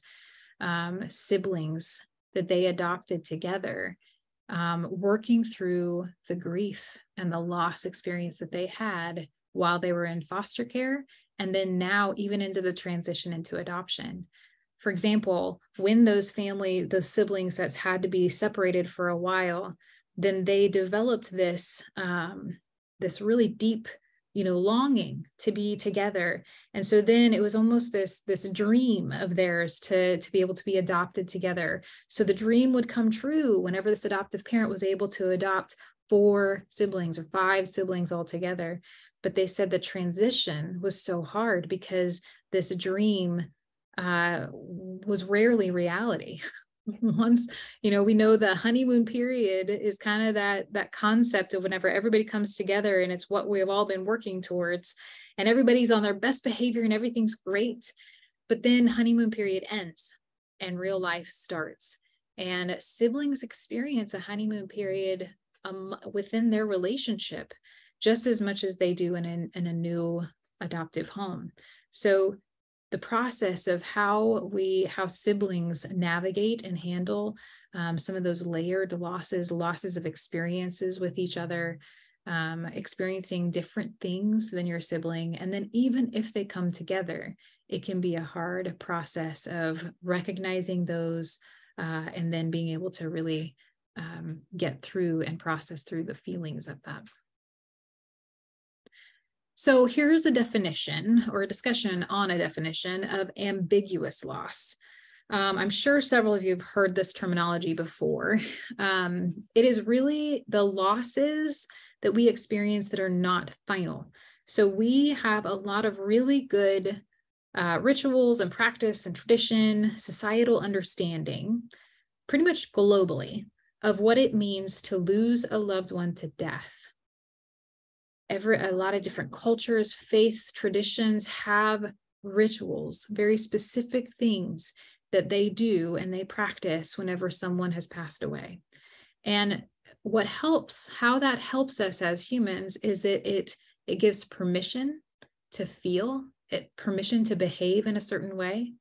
siblings that they adopted together, working through the grief and the loss experience that they had while they were in foster care, and then now even into the transition into adoption. For example, when those siblings that's had to be separated for a while, then they developed this really deep, longing to be together. And so then it was almost this dream of theirs to be able to be adopted together. So the dream would come true whenever this adoptive parent was able to adopt 4 siblings or 5 siblings all together. But they said the transition was so hard because this dream was rarely reality. Once, we know the honeymoon period is kind of that concept of whenever everybody comes together, and it's what we've all been working towards, and everybody's on their best behavior and everything's great. But then honeymoon period ends and real life starts, and siblings experience a honeymoon period within their relationship just as much as they do in a new adoptive home. So the process of how siblings navigate and handle some of those layered losses of experiences with each other, experiencing different things than your sibling. And then even if they come together, it can be a hard process of recognizing those and then being able to really get through and process through the feelings of that. So here's the definition, or a discussion on a definition of ambiguous loss. I'm sure several of you have heard this terminology before. It is really the losses that we experience that are not final. So we have a lot of really good rituals and practice and tradition, societal understanding, pretty much globally, of what it means to lose a loved one to death. A lot of different cultures, faiths, traditions have rituals, very specific things that they do and they practice whenever someone has passed away. And how that helps us as humans is that it gives permission to feel, permission to behave in a certain way.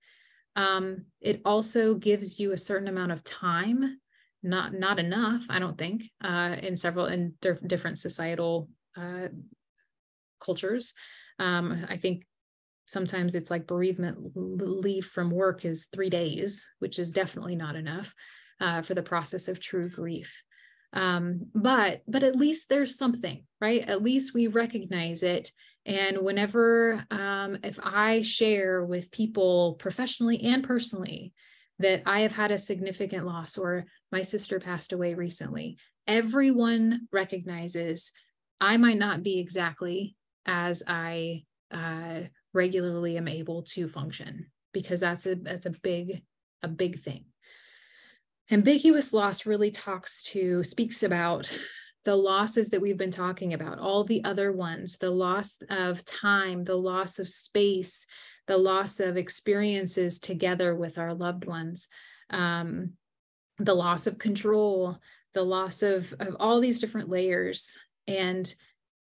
It also gives you a certain amount of time, not enough, I don't think, in different societal cultures. I think sometimes it's like bereavement leave from work is 3 days, which is definitely not enough for the process of true grief. But at least there's something, right? At least we recognize it. And whenever, if I share with people professionally and personally that I have had a significant loss or my sister passed away recently, everyone recognizes I might not be exactly as I regularly am able to function, because that's a big thing. Ambiguous loss really speaks about the losses that we've been talking about, all the other ones, the loss of time, the loss of space, the loss of experiences together with our loved ones, the loss of control, the loss of all these different layers. And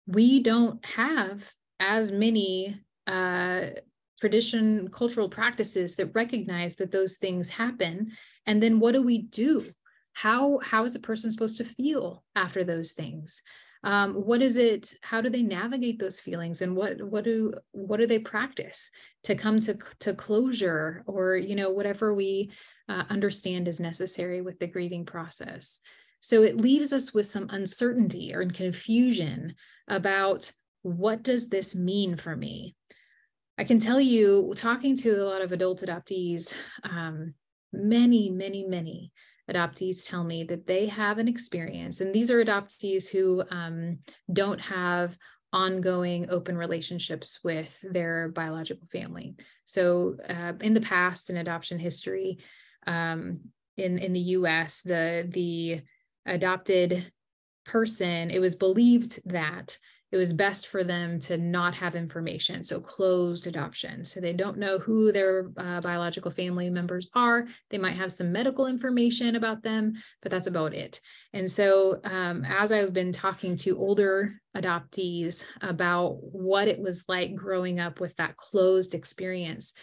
we don't have as many cultural practices that recognize that those things happen. And then what do we do? How is a person supposed to feel after those things? What is it? How do they navigate those feelings? And what do they practice to come to closure, or, whatever we understand is necessary with the grieving process? So it leaves us with some uncertainty or confusion about, what does this mean for me? I can tell you, talking to a lot of adult adoptees, many adoptees tell me that they have an experience, and these are adoptees who don't have ongoing open relationships with their biological family. So in the past, in adoption history, in the US, the adopted person, it was believed that it was best for them to not have information, so closed adoption. So they don't know who their biological family members are. They might have some medical information about them, but that's about it. And so as I've been talking to older adoptees about what it was like growing up with that closed experience,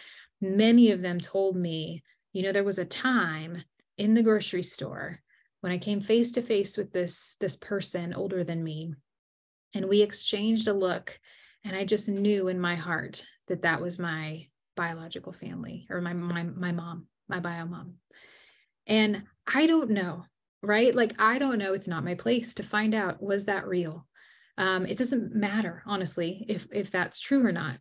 many of them told me, there was a time in the grocery store when I came face to face with this person older than me, and we exchanged a look, and I just knew in my heart that that was my biological family, or my mom, my bio mom. And I don't know, right? Like, I don't know. It's not my place to find out, was that real? It doesn't matter, honestly, if that's true or not.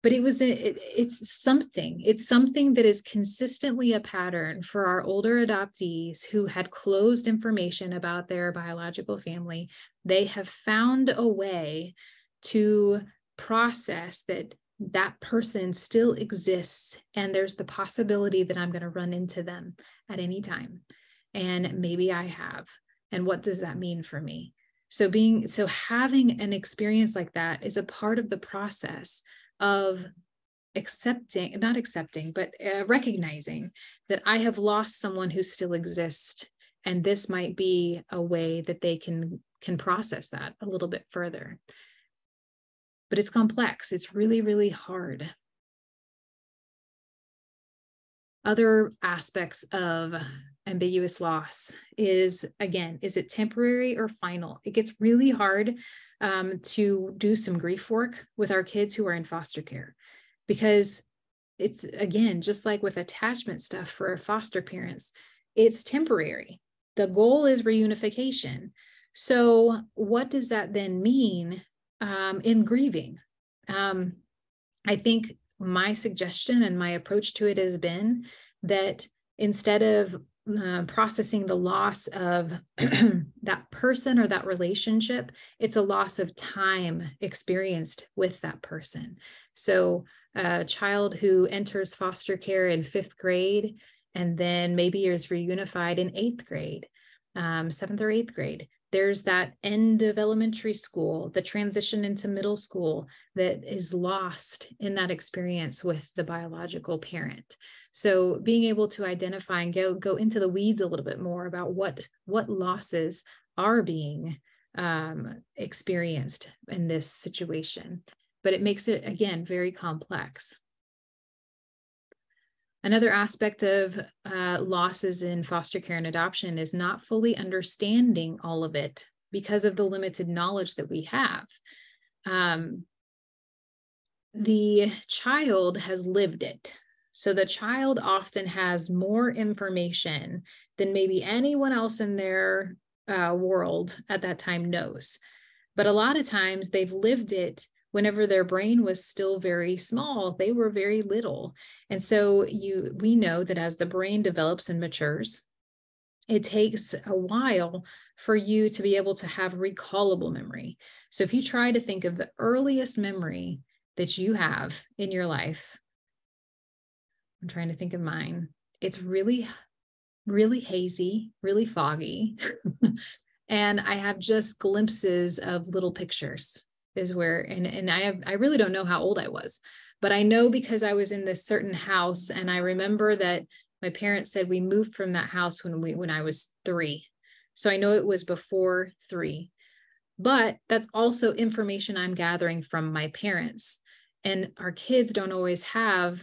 But it's something that is consistently a pattern for our older adoptees who had closed information about their biological family. They have found a way to process that person still exists, and there's the possibility that I'm going to run into them at any time. And maybe I have. And what does that mean for me? So having an experience like that is a part of the process of recognizing that I have lost someone who still exists, and this might be a way that they can process that a little bit further. But it's complex. It's really, really hard. Other aspects of ambiguous loss is it temporary or final? It gets really hard to do some grief work with our kids who are in foster care, because it's, again, just like with attachment stuff for our foster parents, it's temporary. The goal is reunification. So what does that then mean in grieving? I think my suggestion and my approach to it has been that instead of processing the loss of that person or that relationship, it's a loss of time experienced with that person. So a child who enters foster care in 5th grade and then maybe is reunified in 8th grade, 7th or 8th grade. There's that end of elementary school, the transition into middle school that is lost in that experience with the biological parent. So being able to identify and go into the weeds a little bit more about what losses are being experienced in this situation. But it makes it, again, very complex. Another aspect of losses in foster care and adoption is not fully understanding all of it because of the limited knowledge that we have. The child has lived it. So the child often has more information than maybe anyone else in their world at that time knows. But a lot of times they've lived it whenever their brain was still very small. They were very little. And so we know that as the brain develops and matures, it takes a while for you to be able to have recallable memory. So if you try to think of the earliest memory that you have in your life, I'm trying to think of mine. It's really, really hazy, really foggy. And I have just glimpses of little pictures is where, and I really don't know how old I was, but I know because I was in this certain house, and I remember that my parents said we moved from that house when I was 3. So I know it was before 3, but that's also information I'm gathering from my parents. And our kids don't always have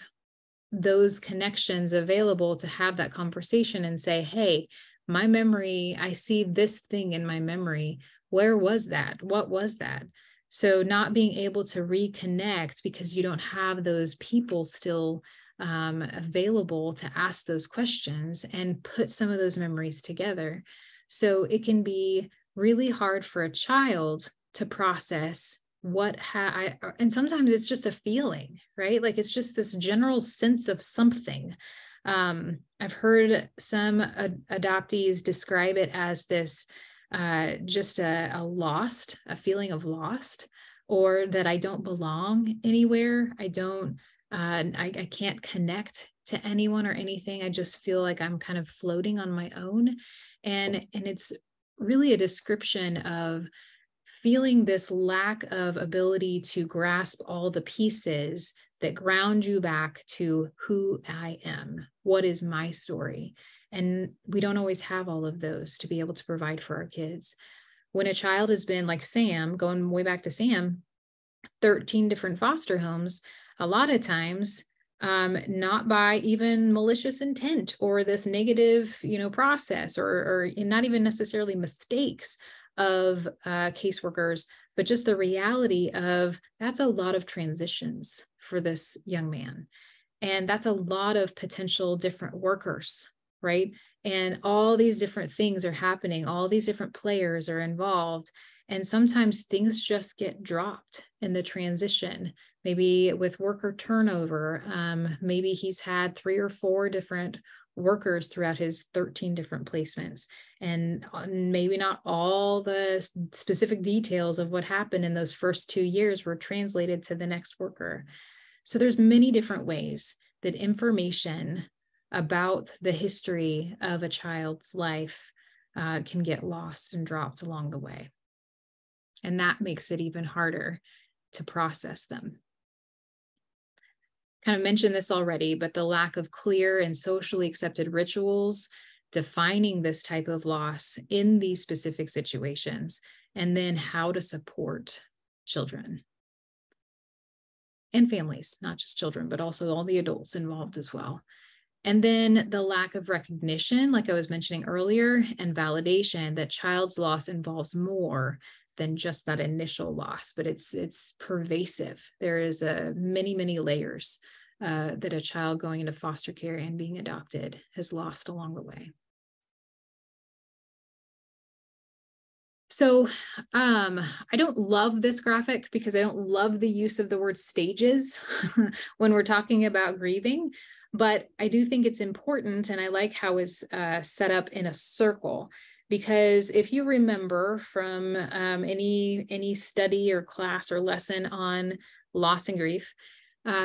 those connections available to have that conversation and say, hey, my memory, I see this thing in my memory. Where was that? What was that? So not being able to reconnect because you don't have those people still available to ask those questions and put some of those memories together. So it can be really hard for a child to process and sometimes it's just a feeling, right? Like it's just this general sense of something. I've heard some adoptees describe it as this just a feeling of lost, or that I don't belong anywhere. I can't connect to anyone or anything. I just feel like I'm kind of floating on my own. And it's really a description of feeling this lack of ability to grasp all the pieces that ground you back to who I am, what is my story. And we don't always have all of those to be able to provide for our kids. When a child has been, like Sam, going way back to Sam, 13 different foster homes, a lot of times, not by even malicious intent or this negative, process, or not even necessarily mistakes of caseworkers, but just the reality of that's a lot of transitions for this young man. And that's a lot of potential different workers, right? And all these different things are happening. All these different players are involved. And sometimes things just get dropped in the transition, maybe with worker turnover. Maybe he's had 3 or 4 different workers throughout his 13 different placements, and maybe not all the specific details of what happened in those first 2 years were translated to the next worker. So there's many different ways that information about the history of a child's life can get lost and dropped along the way. And that makes it even harder to process them. Kind of mentioned this already, but the lack of clear and socially accepted rituals defining this type of loss in these specific situations, and then how to support children and families, not just children, but also all the adults involved as well. And then the lack of recognition, like I was mentioning earlier, and validation that child's loss involves more than just that initial loss, but it's pervasive. There is many layers that a child going into foster care and being adopted has lost along the way. So I don't love this graphic because I don't love the use of the word stages when we're talking about grieving, but I do think it's important, and I like how it's set up in a circle. Because if you remember from any study or class or lesson on loss and grief,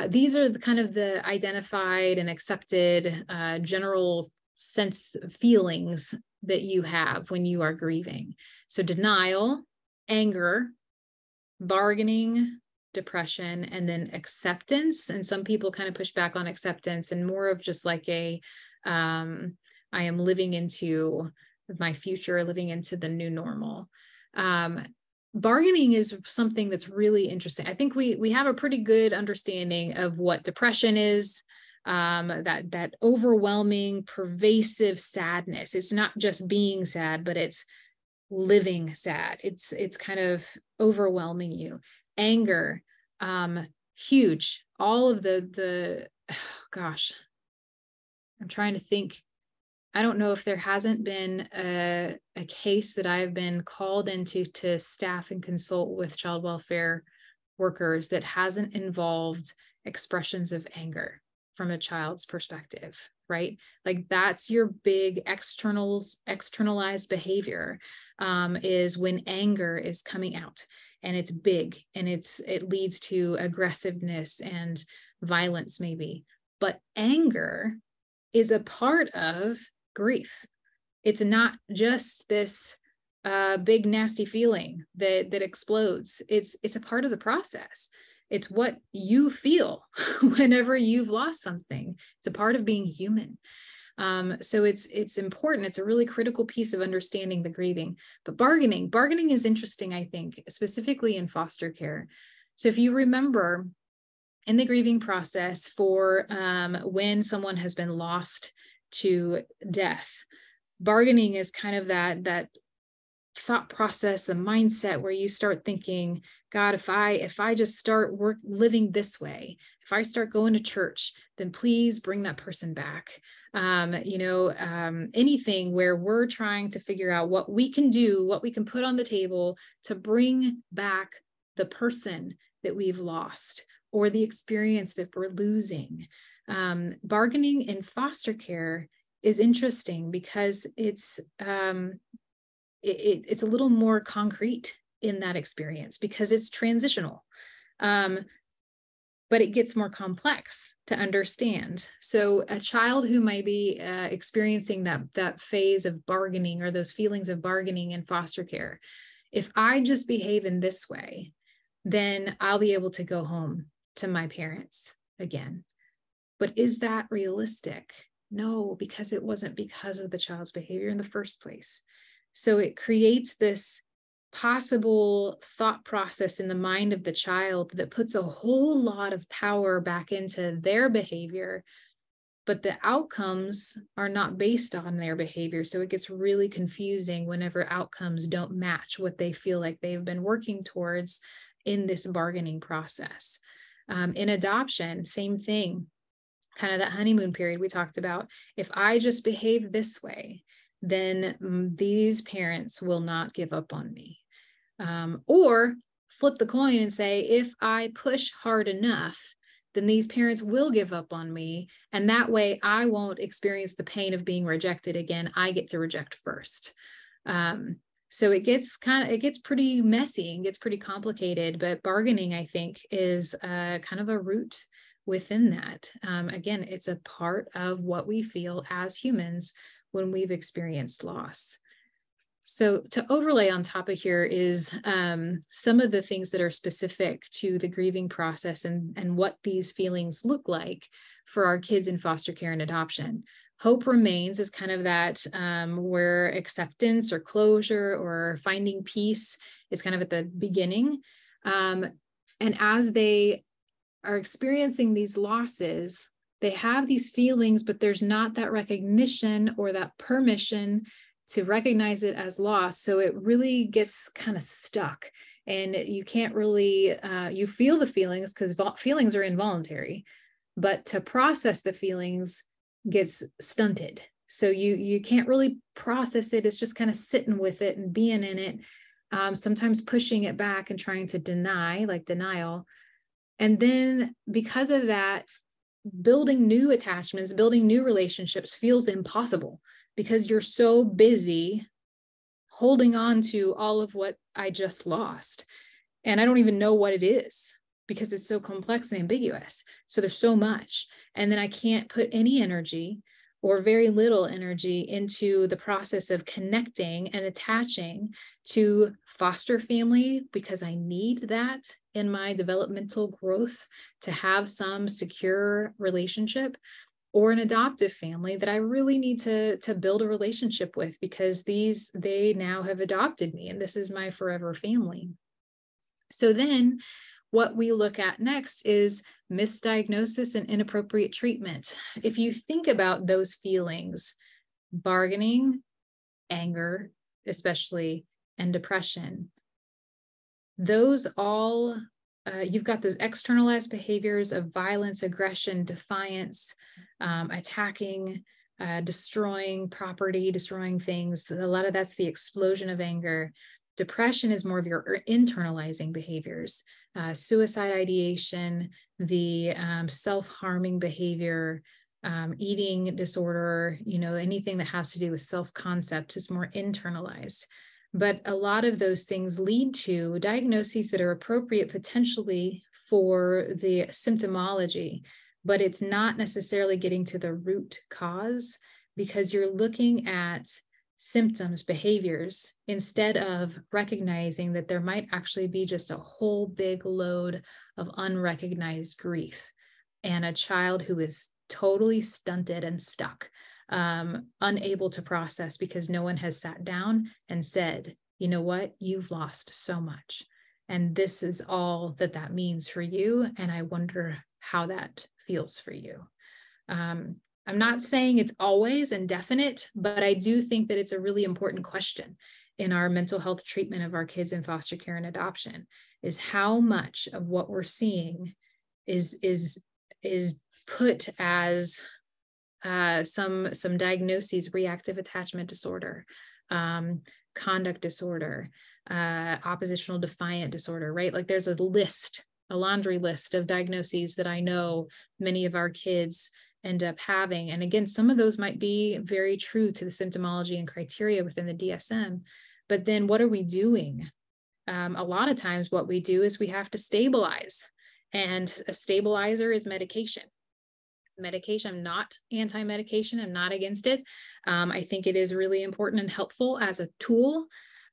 these are the identified and accepted general sense feelings that you have when you are grieving. So denial, anger, bargaining, depression, and then acceptance. And some people kind of push back on acceptance and more of just like I am living into my future, living into the new normal. Bargaining is something that's really interesting. I think we have a pretty good understanding of what depression is, that overwhelming, pervasive sadness. It's not just being sad, but it's living sad. It's kind of overwhelming you. Anger, huge. All of gosh, I'm trying to think. I don't know if there hasn't been a case that I've been called into to staff and consult with child welfare workers that hasn't involved expressions of anger from a child's perspective, right? Like that's your big externalized behavior, is when anger is coming out, and it's big, and it leads to aggressiveness and violence maybe. But anger is a part of grief. It's not just this big nasty feeling that explodes. It's a part of the process. It's what you feel whenever you've lost something. It's a part of being human. So it's important. It's a really critical piece of understanding the grieving. But bargaining is interesting, I think, specifically in foster care. So if you remember in the grieving process for when someone has been lost to death, bargaining is kind of that thought process, the mindset where you start thinking, God, if I just start living this way, if I start going to church, then please bring that person back. Anything where we're trying to figure out what we can do, what we can put on the table to bring back the person that we've lost or the experience that we're losing. Bargaining in foster care is interesting because it's a little more concrete in that experience because it's transitional, but it gets more complex to understand. So a child who might be experiencing that phase of bargaining or those feelings of bargaining in foster care, if I just behave in this way, then I'll be able to go home to my parents again. But is that realistic? No, because it wasn't because of the child's behavior in the first place. So it creates this possible thought process in the mind of the child that puts a whole lot of power back into their behavior, but the outcomes are not based on their behavior. So it gets really confusing whenever outcomes don't match what they feel like they've been working towards in this bargaining process. In adoption, same thing, kind of that honeymoon period we talked about. If I just behave this way, then these parents will not give up on me. Or flip the coin and say, if I push hard enough, then these parents will give up on me. And that way I won't experience the pain of being rejected again. I get to reject first. So it gets pretty messy and gets pretty complicated, but bargaining, I think, is kind of a root within that. Again, it's a part of what we feel as humans when we've experienced loss. So to overlay on top of here is some of the things that are specific to the grieving process and what these feelings look like for our kids in foster care and adoption. Hope remains is kind of that where acceptance or closure or finding peace is kind of at the beginning. And as they are experiencing these losses, they have these feelings, but there's not that recognition or that permission to recognize it as loss. So it really gets kind of stuck and you can't really, you feel the feelings because feelings are involuntary, but to process the feelings gets stunted. So you can't really process it. It's just kind of sitting with it and being in it, sometimes pushing it back and trying to deny, like denial. And then because of that, building new attachments, building new relationships feels impossible because you're so busy holding on to all of what I just lost. And I don't even know what it is because it's so complex and ambiguous. So there's so much. And then I can't put any energy or very little energy into the process of connecting and attaching to foster family because I need that in my developmental growth to have some secure relationship, or an adoptive family that I really need to build a relationship with because they now have adopted me and this is my forever family. So then what we look at next is misdiagnosis and inappropriate treatment. If you think about those feelings, bargaining, anger, especially, and depression, those all, you've got those externalized behaviors of violence, aggression, defiance, attacking, destroying property, destroying things. A lot of that's the explosion of anger. Depression is more of your internalizing behaviors, suicide ideation, the self-harming behavior, eating disorder, anything that has to do with self-concept is more internalized. But a lot of those things lead to diagnoses that are appropriate potentially for the symptomology, but it's not necessarily getting to the root cause because you're looking at symptoms, behaviors, instead of recognizing that there might actually be just a whole big load of unrecognized grief and a child who is totally stunted and stuck. unable to process because no one has sat down and said, you know what, you've lost so much. And this is all that that means for you. And I wonder how that feels for you. I'm not saying it's always indefinite, but I do think that it's a really important question in our mental health treatment of our kids in foster care and adoption, is how much of what we're seeing is put as some diagnoses: reactive attachment disorder, conduct disorder, oppositional defiant disorder, right? Like there's a laundry list of diagnoses that I know many of our kids end up having. And again, some of those might be very true to the symptomology and criteria within the DSM, but then what are we doing? A lot of times what we do is we have to stabilize, and a stabilizer is medication. I'm not anti-medication. I'm not against it. I think it is really important and helpful as a tool.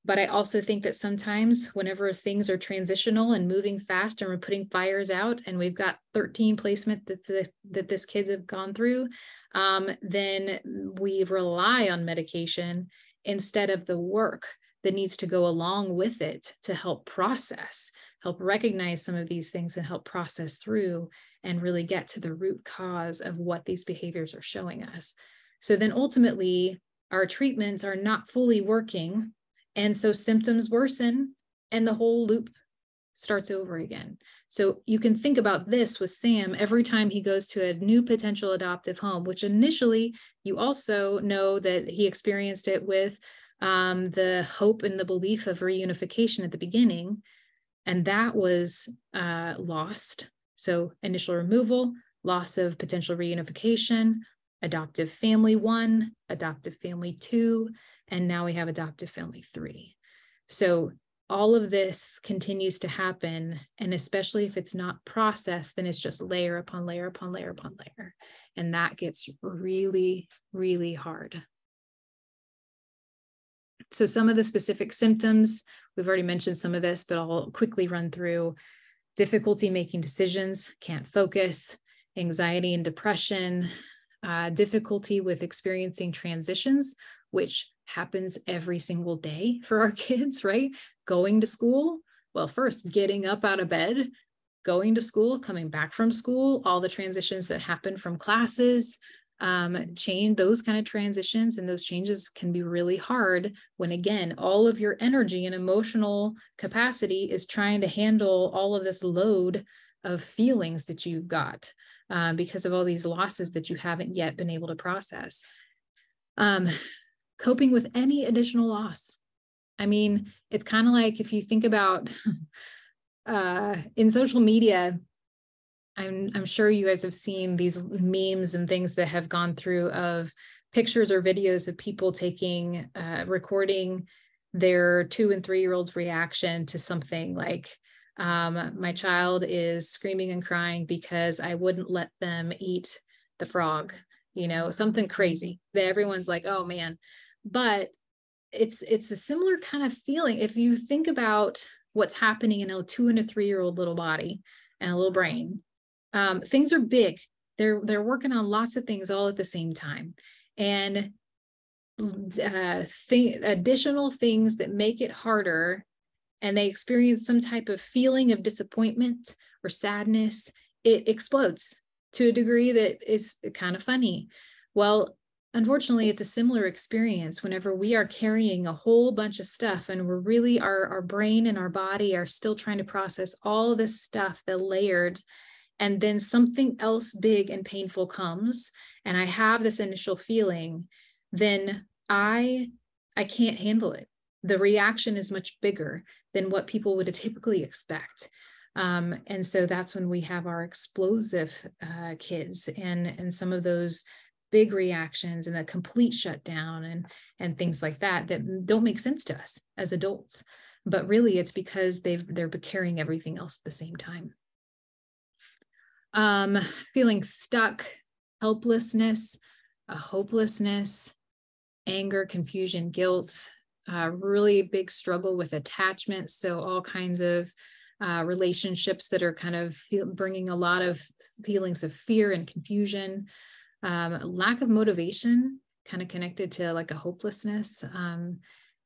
But I also think that sometimes whenever things are transitional and moving fast and we're putting fires out and we've got 13 placement that this kids have gone through, then we rely on medication instead of the work that needs to go along with it to help process, help recognize some of these things and help process through and really get to the root cause of what these behaviors are showing us. So then ultimately our treatments are not fully working. And so symptoms worsen and the whole loop starts over again. So you can think about this with Sam every time he goes to a new potential adoptive home, which initially you also know that he experienced it with the hope and the belief of reunification at the beginning. And that was lost. So initial removal, loss of potential reunification, adoptive family 1, adoptive family 2, and now we have adoptive family 3. So all of this continues to happen. And especially if it's not processed, then it's just layer upon layer upon layer upon layer. And that gets really, really hard. So some of the specific symptoms, we've already mentioned some of this, but I'll quickly run through: difficulty making decisions, can't focus, anxiety and depression, difficulty with experiencing transitions, which happens every single day for our kids, right? Going to school, well, first getting up out of bed, going to school, coming back from school, all the transitions that happen from classes, change, those kind of transitions, and those changes can be really hard when, again, all of your energy and emotional capacity is trying to handle all of this load of feelings that you've got because of all these losses that you haven't yet been able to process. Coping with any additional loss. I mean, it's kind of like if you think about in social media, I'm sure you guys have seen these memes and things that have gone through of pictures or videos of people taking, recording their 2- and 3-year-olds' reaction to something like, my child is screaming and crying because I wouldn't let them eat the frog, you know, something crazy that everyone's like, oh man. But it's a similar kind of feeling. If you think about what's happening in a 2- and 3-year-old little body and a little brain, things are big. They're working on lots of things all at the same time. And additional things that make it harder, and they experience some type of feeling of disappointment or sadness, it explodes to a degree that is kind of funny. Well, unfortunately, it's a similar experience whenever we are carrying a whole bunch of stuff and we're really, our brain and our body are still trying to process all this stuff, the layered, and then something else big and painful comes, and I have this initial feeling, then I can't handle it. The reaction is much bigger than what people would typically expect. And so that's when we have our explosive kids and some of those big reactions and the complete shutdown and things like that don't make sense to us as adults. But really it's because they're carrying everything else at the same time. Feeling stuck, helplessness, hopelessness, anger, confusion, guilt, really big struggle with attachment. So all kinds of relationships that are kind of bringing a lot of feelings of fear and confusion, lack of motivation kind of connected to like a hopelessness.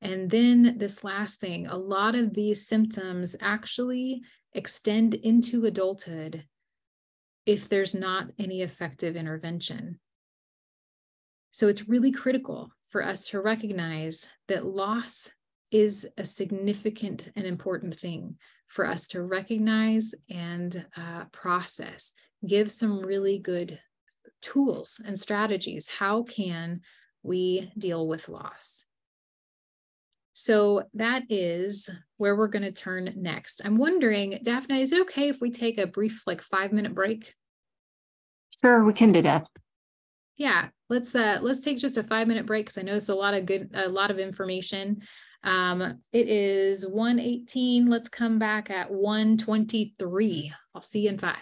And then this last thing, a lot of these symptoms actually extend into adulthood if there's not any effective intervention. So it's really critical for us to recognize that loss is a significant and important thing for us to recognize and process. Give some really good tools and strategies. How can we deal with loss? So that is where we're going to turn next. I'm wondering, Daphne, is it okay if we take a brief, like 5-minute break? Sure, we can do that. Yeah, let's take just a 5-minute break because I know it's a lot of information. It is 1:18. Let's come back at 1:23. I'll see you in 5.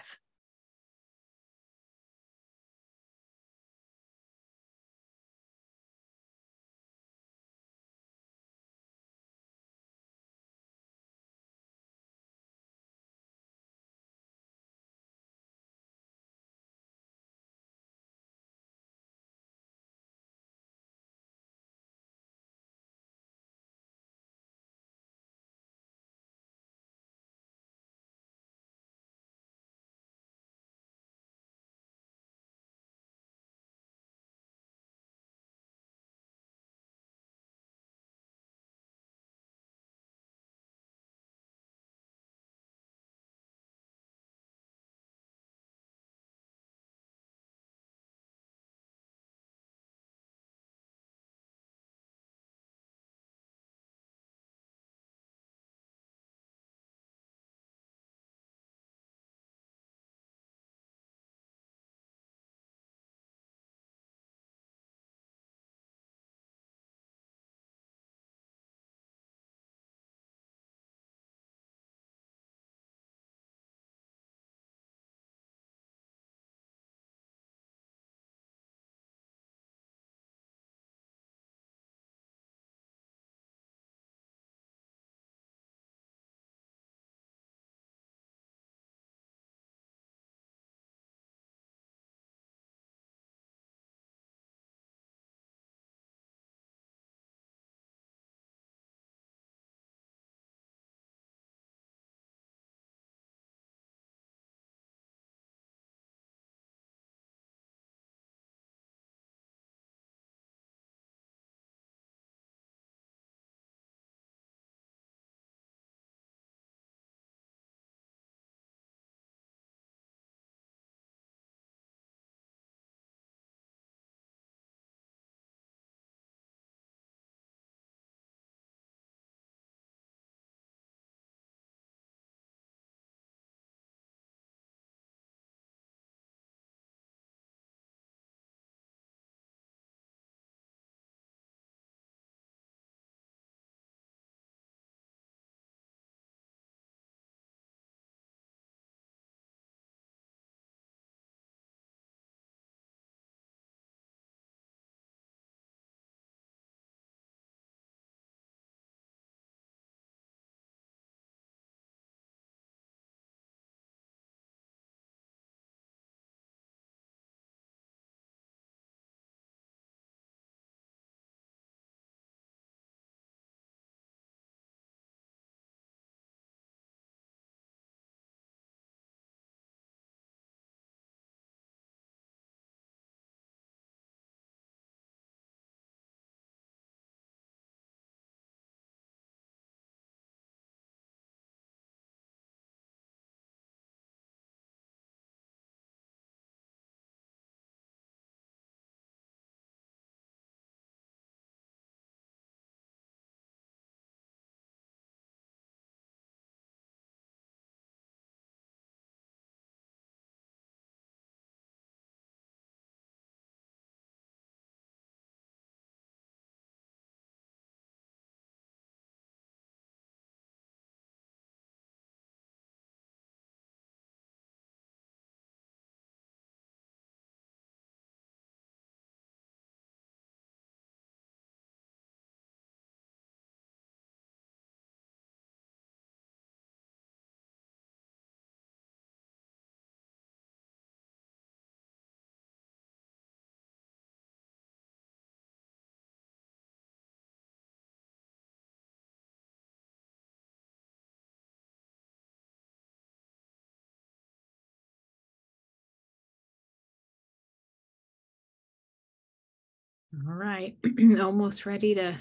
All right, almost ready to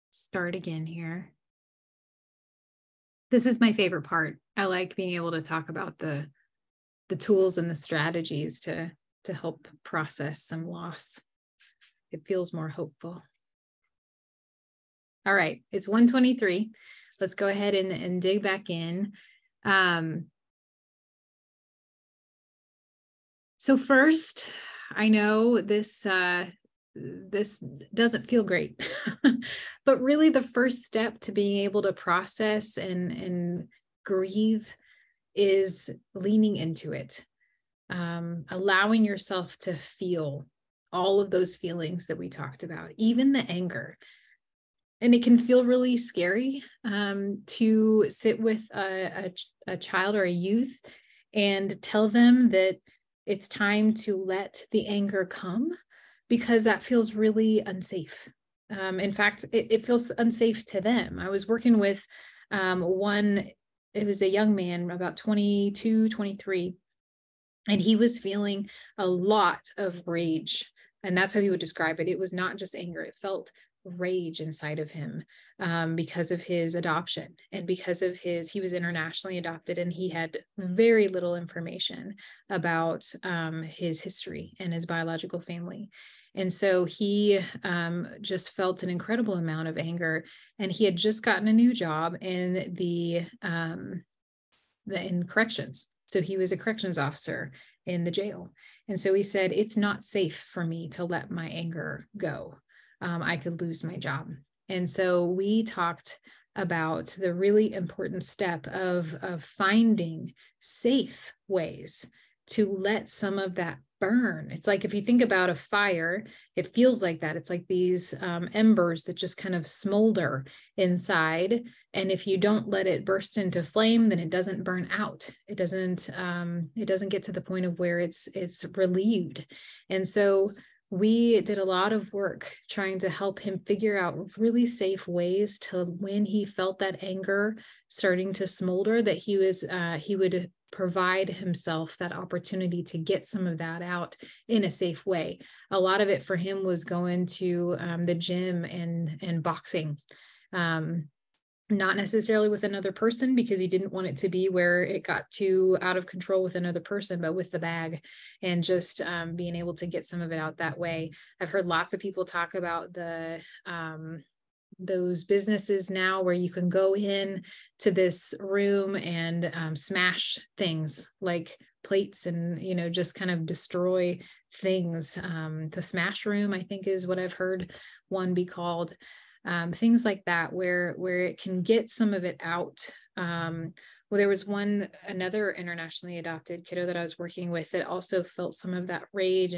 start again here. This is my favorite part. I like being able to talk about the tools and the strategies to help process some loss. It feels more hopeful. All right, it's 1:23. Let's go ahead and dig back in. So first, I know this doesn't feel great, but really the first step to being able to process and grieve is leaning into it, allowing yourself to feel all of those feelings that we talked about, even the anger. And it can feel really scary to sit with a child or a youth and tell them that it's time to let the anger come, because that feels really unsafe. In fact, it feels unsafe to them. I was working with it was a young man, about 22, 23, and he was feeling a lot of rage. And that's how he would describe it. It was not just anger. It felt rage inside of him because of his adoption and because of he was internationally adopted, and he had very little information about his history and his biological family. And so he just felt an incredible amount of anger, and he had just gotten a new job in in corrections. So he was a corrections officer in the jail. And so he said, it's not safe for me to let my anger go. I could lose my job. And so we talked about the really important step of finding safe ways to let some of that burn. It's like, if you think about a fire, it feels like that. It's like these embers that just kind of smolder inside. And if you don't let it burst into flame, then it doesn't burn out. It doesn't get to the point of where it's relieved. And so we did a lot of work trying to help him figure out really safe ways to, when he felt that anger starting to smolder, that he would provide himself that opportunity to get some of that out in a safe way. A lot of it for him was going to the gym and boxing. Not necessarily with another person, because he didn't want it to be where it got too out of control with another person, but with the bag, and just being able to get some of it out that way. I've heard lots of people talk about those businesses now where you can go in to this room and smash things like plates and, just kind of destroy things. The smash room, I think, is what I've heard one be called. Things like that, where it can get some of it out. Well, there was another internationally adopted kiddo that I was working with that also felt some of that rage,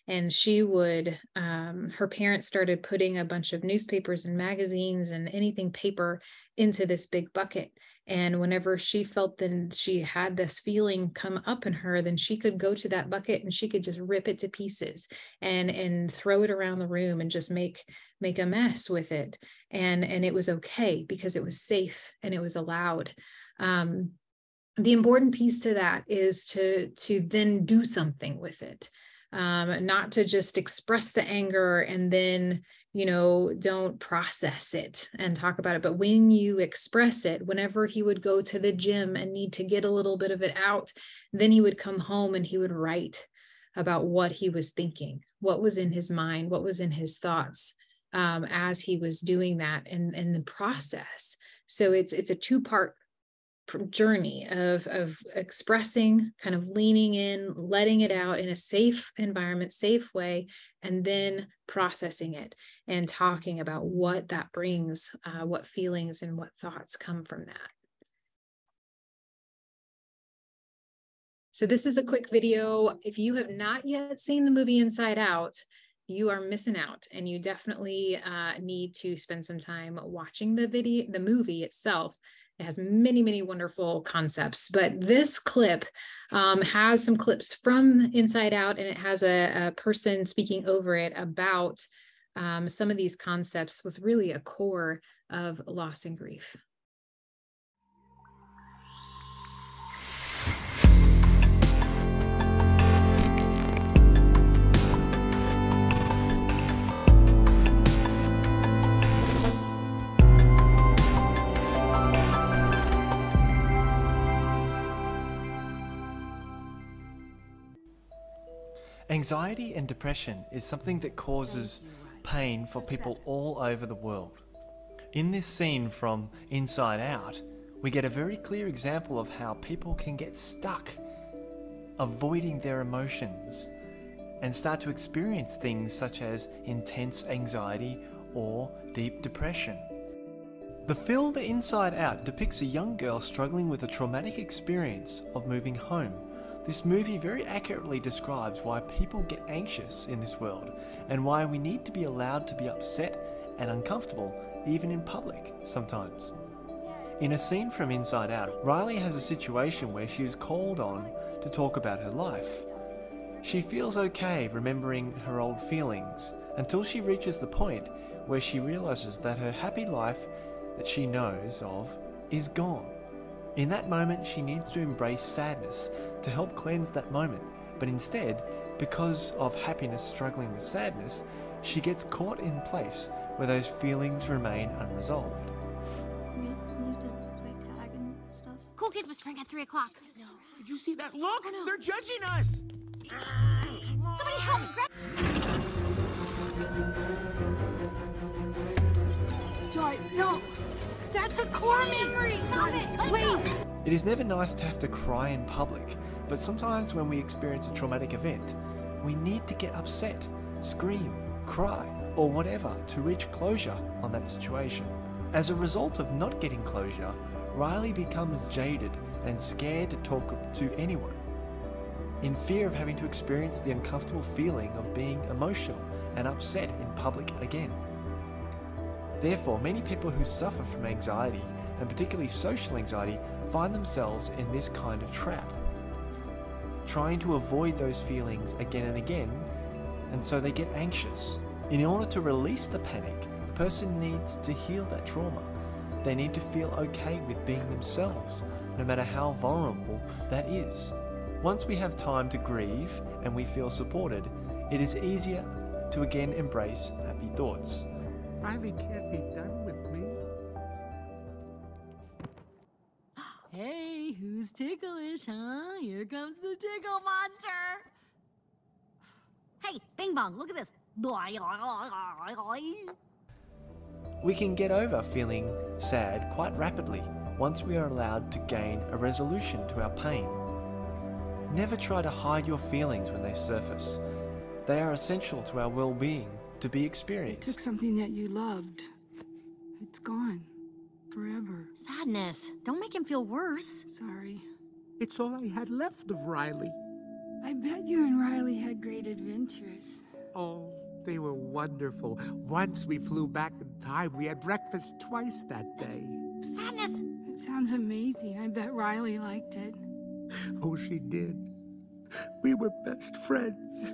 and she would, her parents started putting a bunch of newspapers and magazines and anything paper into this big bucket. And whenever she felt then she had this feeling come up in her, then she could go to that bucket and she could just rip it to pieces and throw it around the room and just make a mess with it. And it was okay, because it was safe and it was allowed. The important piece to that is to then do something with it, not to just express the anger and then, don't process it and talk about it. But when you express it, whenever he would go to the gym and need to get a little bit of it out, then he would come home and he would write about what he was thinking, what was in his mind, what was in his thoughts as he was doing that in the process. So it's a two-part journey of expressing, kind of leaning in, letting it out in a safe environment, safe way, and then processing it and talking about what that brings, what feelings and what thoughts come from that. So this is a quick video. If you have not yet seen the movie Inside Out, you are missing out, and you definitely need to spend some time watching the movie itself. It has many, many wonderful concepts, but this clip has some clips from Inside Out, and it has a person speaking over it about some of these concepts with really a core of loss and grief. Anxiety and depression is something that causes pain for people all over the world. In this scene from Inside Out, we get a very clear example of how people can get stuck, avoiding their emotions, and start to experience things such as intense anxiety or deep depression. The film Inside Out depicts a young girl struggling with a traumatic experience of moving home. This movie very accurately describes why people get anxious in this world and why we need to be allowed to be upset and uncomfortable even in public sometimes. In a scene from Inside Out, Riley has a situation where she is called on to talk about her life. She feels okay remembering her old feelings until she reaches the point where she realizes that her happy life that she knows of is gone. In that moment, she needs to embrace sadness to help cleanse that moment, but instead, because of happiness struggling with sadness, she gets caught in place where those feelings remain unresolved. We used to play tag and stuff. Cool Kids whispering at 3 o'clock. No. Did you see that? Look! Oh, no. They're judging us! Somebody help me! Joy, no! That's a core memory! Stop it! Let it go! It is never nice to have to cry in public, but sometimes when we experience a traumatic event, we need to get upset, scream, cry, or whatever to reach closure on that situation. As a result of not getting closure, Riley becomes jaded and scared to talk to anyone, in fear of having to experience the uncomfortable feeling of being emotional and upset in public again. Therefore, many people who suffer from anxiety, and particularly social anxiety, find themselves in this kind of trap, trying to avoid those feelings again and again, and so they get anxious. In order to release the panic, the person needs to heal that trauma. They need to feel okay with being themselves, no matter how vulnerable that is. Once we have time to grieve and we feel supported, it is easier to again embrace happy thoughts. Riley can't be done with me. Hey, who's ticklish, huh? Here comes the tickle monster! Hey, Bing Bong, look at this. We can get over feeling sad quite rapidly once we are allowed to gain a resolution to our pain. Never try to hide your feelings when they surface. They are essential to our well-being to be You experienced. took something that you loved. It's gone. Forever. Sadness. Don't make him feel worse. Sorry. It's all I had left of Riley. I bet you and Riley had great adventures. Oh, they were wonderful. Once we flew back in time, we had breakfast twice that day. Sadness. It sounds amazing. I bet Riley liked it. Oh, she did. We were best friends.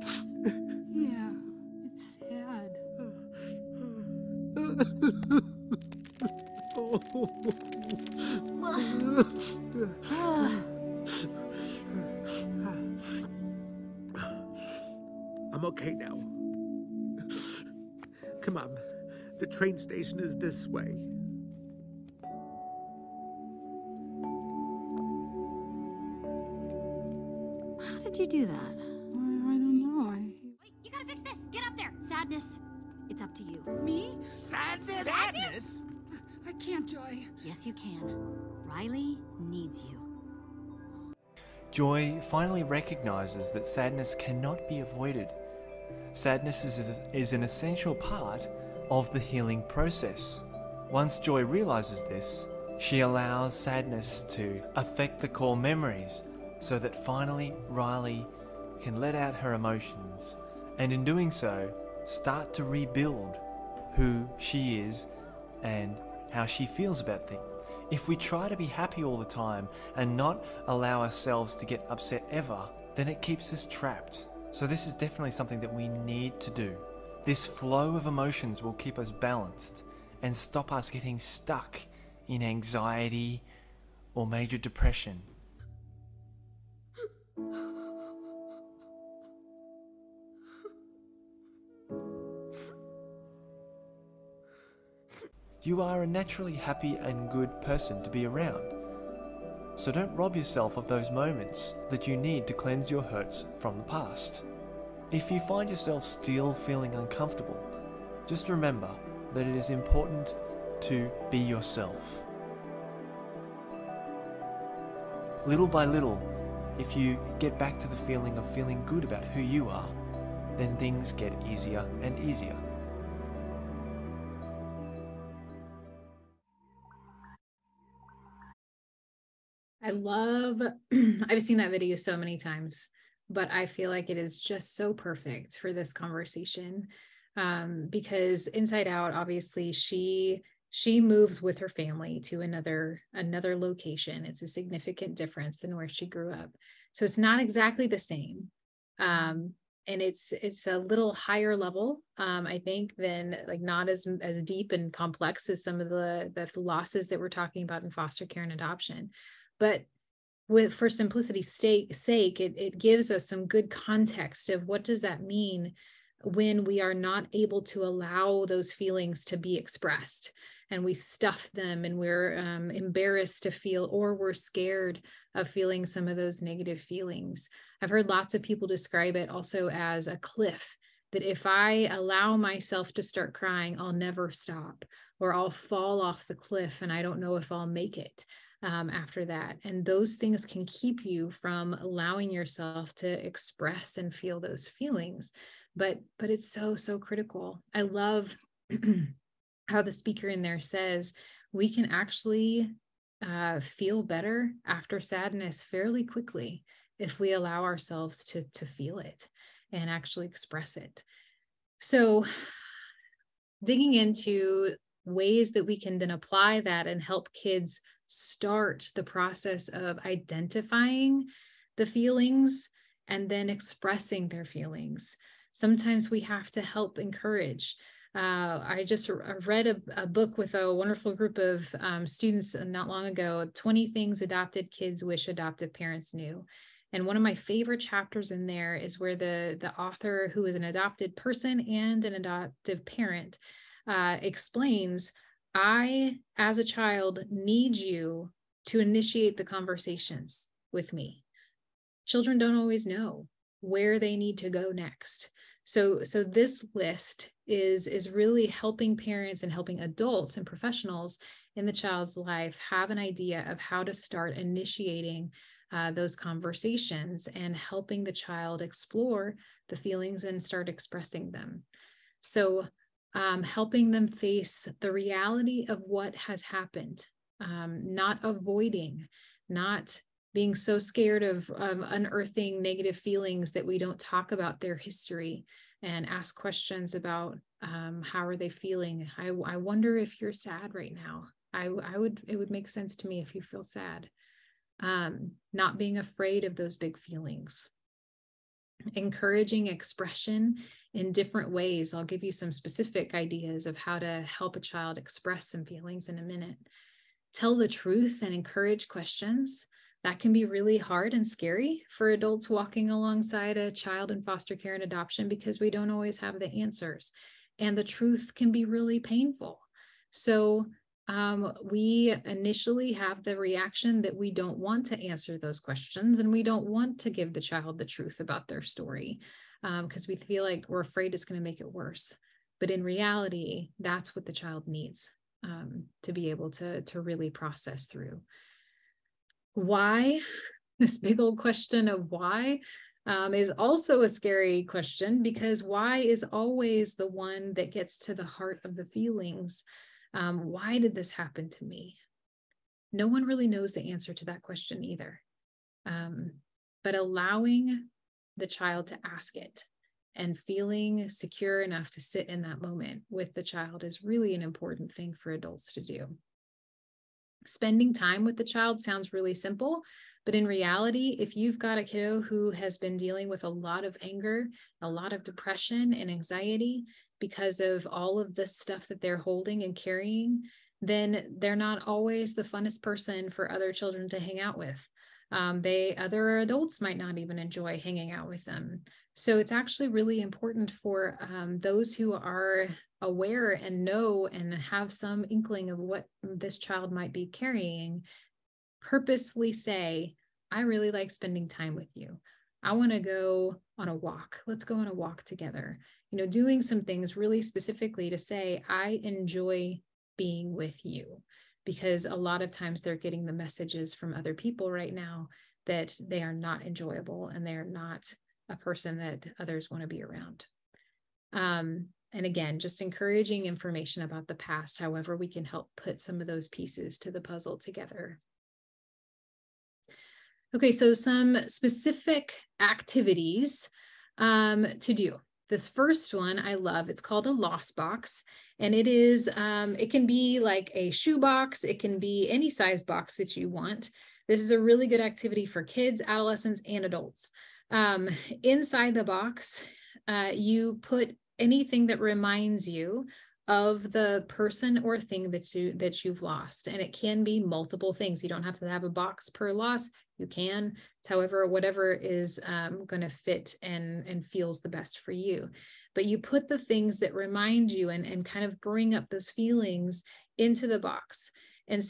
Yeah, it's sad. I'm okay now. Come on. The train station is this way. How did you do that? I don't know. Wait, you gotta fix this. Get up there. Sadness. It's up to you. Me? Sadness? Sadness? I can't, Joy. Yes, you can. Riley needs you. Joy finally recognizes that sadness cannot be avoided. Sadness is an essential part of the healing process. Once Joy realizes this, she allows sadness to affect the core memories so that finally Riley can let out her emotions and in doing so start to rebuild who she is and how she feels about things. If we try to be happy all the time and not allow ourselves to get upset ever, then it keeps us trapped. So this is definitely something that we need to do. This flow of emotions will keep us balanced and stop us getting stuck in anxiety or major depression. You are a naturally happy and good person to be around. So don't rob yourself of those moments that you need to cleanse your hurts from the past. If you find yourself still feeling uncomfortable, just remember that it is important to be yourself. Little by little, if you get back to the feeling of feeling good about who you are, then things get easier and easier. I love, I've seen that video so many times, but I feel like it is just so perfect for this conversation. Because Inside Out, obviously she moves with her family to another location. It's a significant difference than where she grew up. So it's not exactly the same. And it's a little higher level, I think, than like not as deep and complex as some of the losses that we're talking about in foster care and adoption. But for simplicity's sake, it gives us some good context of what does that mean when we are not able to allow those feelings to be expressed, and we stuff them, and we're embarrassed to feel, or we're scared of feeling some of those negative feelings. I've heard lots of people describe it also as a cliff, that if I allow myself to start crying, I'll never stop, or I'll fall off the cliff and I don't know if I'll make it after that. And those things can keep you from allowing yourself to express and feel those feelings. But it's so critical. I love how the speaker in there says we can actually feel better after sadness fairly quickly if we allow ourselves to feel it and actually express it. So digging into ways that we can then apply that and help kids start the process of identifying the feelings and then expressing their feelings. Sometimes we have to help encourage. I just read a book with a wonderful group of students not long ago, 20 Things Adopted Kids Wish Adoptive Parents Knew. And one of my favorite chapters in there is where the author, who is an adopted person and an adoptive parent, explains, I, as a child, need you to initiate the conversations with me. Children don't always know where they need to go next. So this list is really helping parents and helping adults and professionals in the child's life have an idea of how to start initiating those conversations and helping the child explore the feelings and start expressing them. So helping them face the reality of what has happened, not avoiding, not being so scared of unearthing negative feelings that we don't talk about their history and ask questions about how are they feeling. I wonder if you're sad right now. It would make sense to me if you feel sad. Not being afraid of those big feelings. Encouraging expression in different ways. I'll give you some specific ideas of how to help a child express some feelings in a minute. Tell the truth and encourage questions. That can be really hard and scary for adults walking alongside a child in foster care and adoption because we don't always have the answers. And the truth can be really painful. So we initially have the reaction that we don't want to answer those questions and we don't want to give the child the truth about their story because we feel like we're afraid it's going to make it worse. But in reality, that's what the child needs to be able to really process through. Why? This big old question of why is also a scary question because why is always the one that gets to the heart of the feelings. Why did this happen to me? No one really knows the answer to that question either. But allowing the child to ask it and feeling secure enough to sit in that moment with the child is really an important thing for adults to do. Spending time with the child sounds really simple, but in reality, if you've got a kiddo who has been dealing with a lot of anger, a lot of depression and anxiety because of all of this stuff that they're holding and carrying, then they're not always the funnest person for other children to hang out with. Other adults might not even enjoy hanging out with them. So it's actually really important for those who are aware and know and have some inkling of what this child might be carrying, purposefully say, I really like spending time with you. I want to go on a walk. Let's go on a walk together. Doing some things really specifically to say, I enjoy being with you, because a lot of times they're getting the messages from other people right now that they are not enjoyable and they're not a person that others want to be around. And again, just encouraging information about the past, however we can help put some of those pieces to the puzzle together. Okay, so some specific activities to do. This first one I love. It's called a lost box, and it is, it can be like a shoe box. It can be any size box that you want. This is a really good activity for kids, adolescents, and adults. Inside the box, you put anything that reminds you of the person or thing that you've lost. And it can be multiple things. You don't have to have a box per loss. You can, however, whatever is going to fit and feels the best for you. But you put the things that remind you and kind of bring up those feelings into the box. And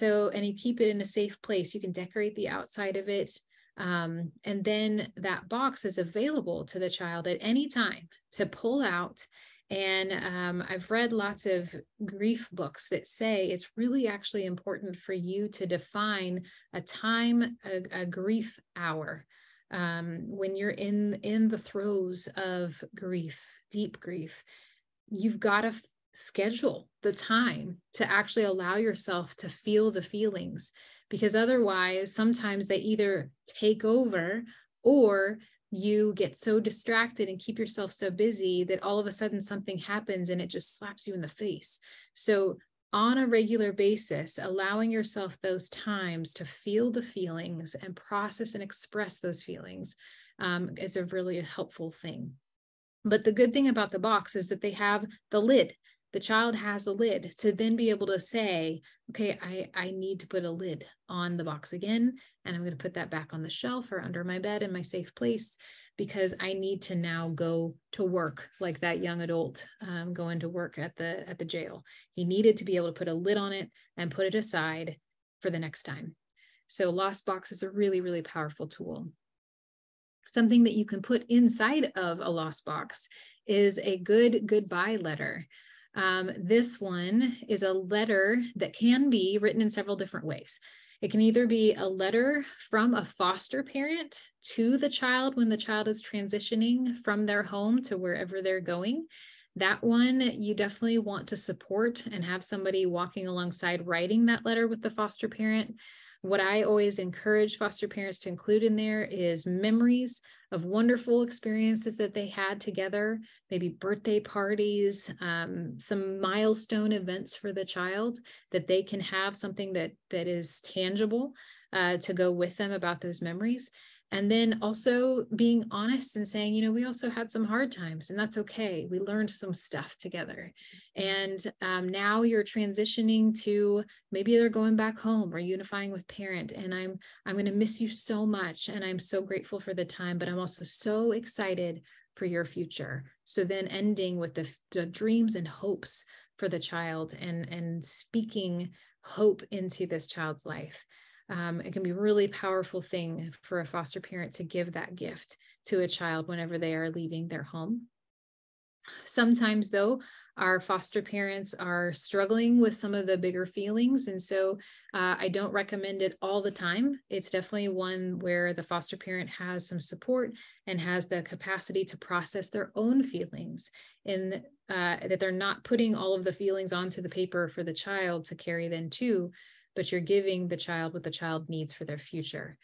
you keep it in a safe place. You can decorate the outside of it. And then that box is available to the child at any time to pull out. And I've read lots of grief books that say it's really actually important for you to define a time, a grief hour, when you're in the throes of grief, deep grief. You've got to schedule the time to actually allow yourself to feel the feelings, because otherwise sometimes they either take over, or you get so distracted and keep yourself so busy that all of a sudden something happens and it just slaps you in the face. So on a regular basis, allowing yourself those times to feel the feelings and process and express those feelings is a really helpful thing. But the good thing about the box is that they have the lid. The child has the lid to then be able to say, okay, I need to put a lid on the box again, and I'm going to put that back on the shelf or under my bed in my safe place, because I need to now go to work like that young adult going to work at the jail. He needed to be able to put a lid on it and put it aside for the next time. So Lost Box is a really, really powerful tool. Something that you can put inside of a Lost Box is a good goodbye letter. This one is a letter that can be written in several different ways. It can either be a letter from a foster parent to the child when the child is transitioning from their home to wherever they're going. That one you definitely want to support and have somebody walking alongside writing that letter with the foster parent. What I always encourage foster parents to include in there is memories of wonderful experiences that they had together, maybe birthday parties, some milestone events for the child, that they can have something that is tangible to go with them about those memories. And then also being honest and saying, we also had some hard times, and that's okay. We learned some stuff together. And now you're transitioning to, maybe they're going back home or unifying with parent. And I'm going to miss you so much. And I'm so grateful for the time, but I'm also so excited for your future. So then ending with the dreams and hopes for the child and speaking hope into this child's life. It can be a really powerful thing for a foster parent to give that gift to a child whenever they are leaving their home. Sometimes, though, our foster parents are struggling with some of the bigger feelings, and so I don't recommend it all the time. It's definitely one where the foster parent has some support and has the capacity to process their own feelings, and that they're not putting all of the feelings onto the paper for the child to carry then too, but you're giving the child what the child needs for their future.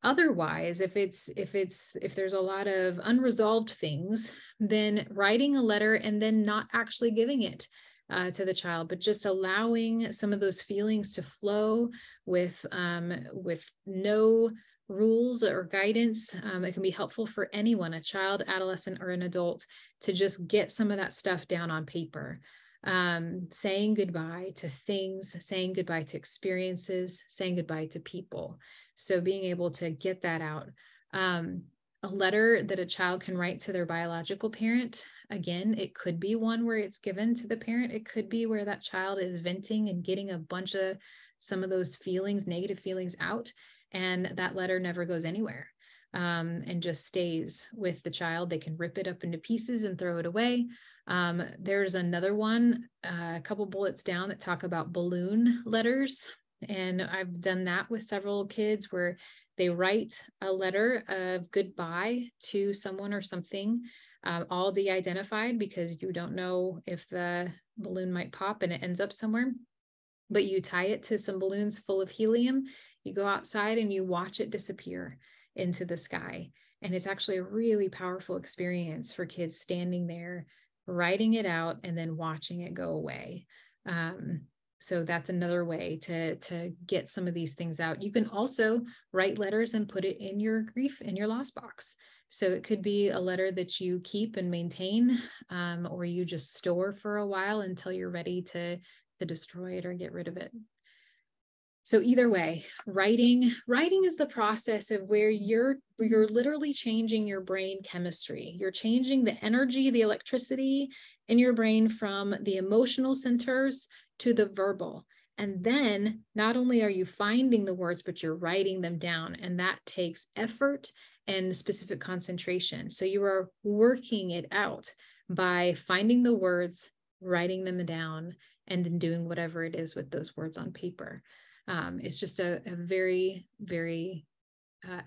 Otherwise, if there's a lot of unresolved things, then writing a letter and then not actually giving it to the child, but just allowing some of those feelings to flow with no rules or guidance. It can be helpful for anyone, a child, adolescent, or an adult, to just get some of that stuff down on paper. Saying goodbye to things, saying goodbye to experiences, saying goodbye to people. So being able to get that out. A letter that a child can write to their biological parent, again, it could be one where it's given to the parent. It could be where that child is venting and getting a bunch of some of those feelings, negative feelings out, and that letter never goes anywhere. and just stays with the child. They can rip it up into pieces and throw it away. There's another one, a couple bullets down, that talk about balloon letters. And I've done that with several kids where they write a letter of goodbye to someone or something, all de-identified, because you don't know if the balloon might pop and it ends up somewhere. But you tie it to some balloons full of helium. You go outside and you watch it disappear into the sky. And it's actually a really powerful experience for kids standing there, writing it out, and then watching it go away. So that's another way to get some of these things out. You can also write letters and put it in your grief, in your loss box. So it could be a letter that you keep and maintain, or you just store for a while until you're ready to destroy it or get rid of it. So either way, writing is the process of where you're literally changing your brain chemistry. You're changing the energy, the electricity in your brain from the emotional centers to the verbal. And then not only are you finding the words, but you're writing them down. And that takes effort and specific concentration. So you are working it out by finding the words, writing them down, and then doing whatever it is with those words on paper. It's just a very, very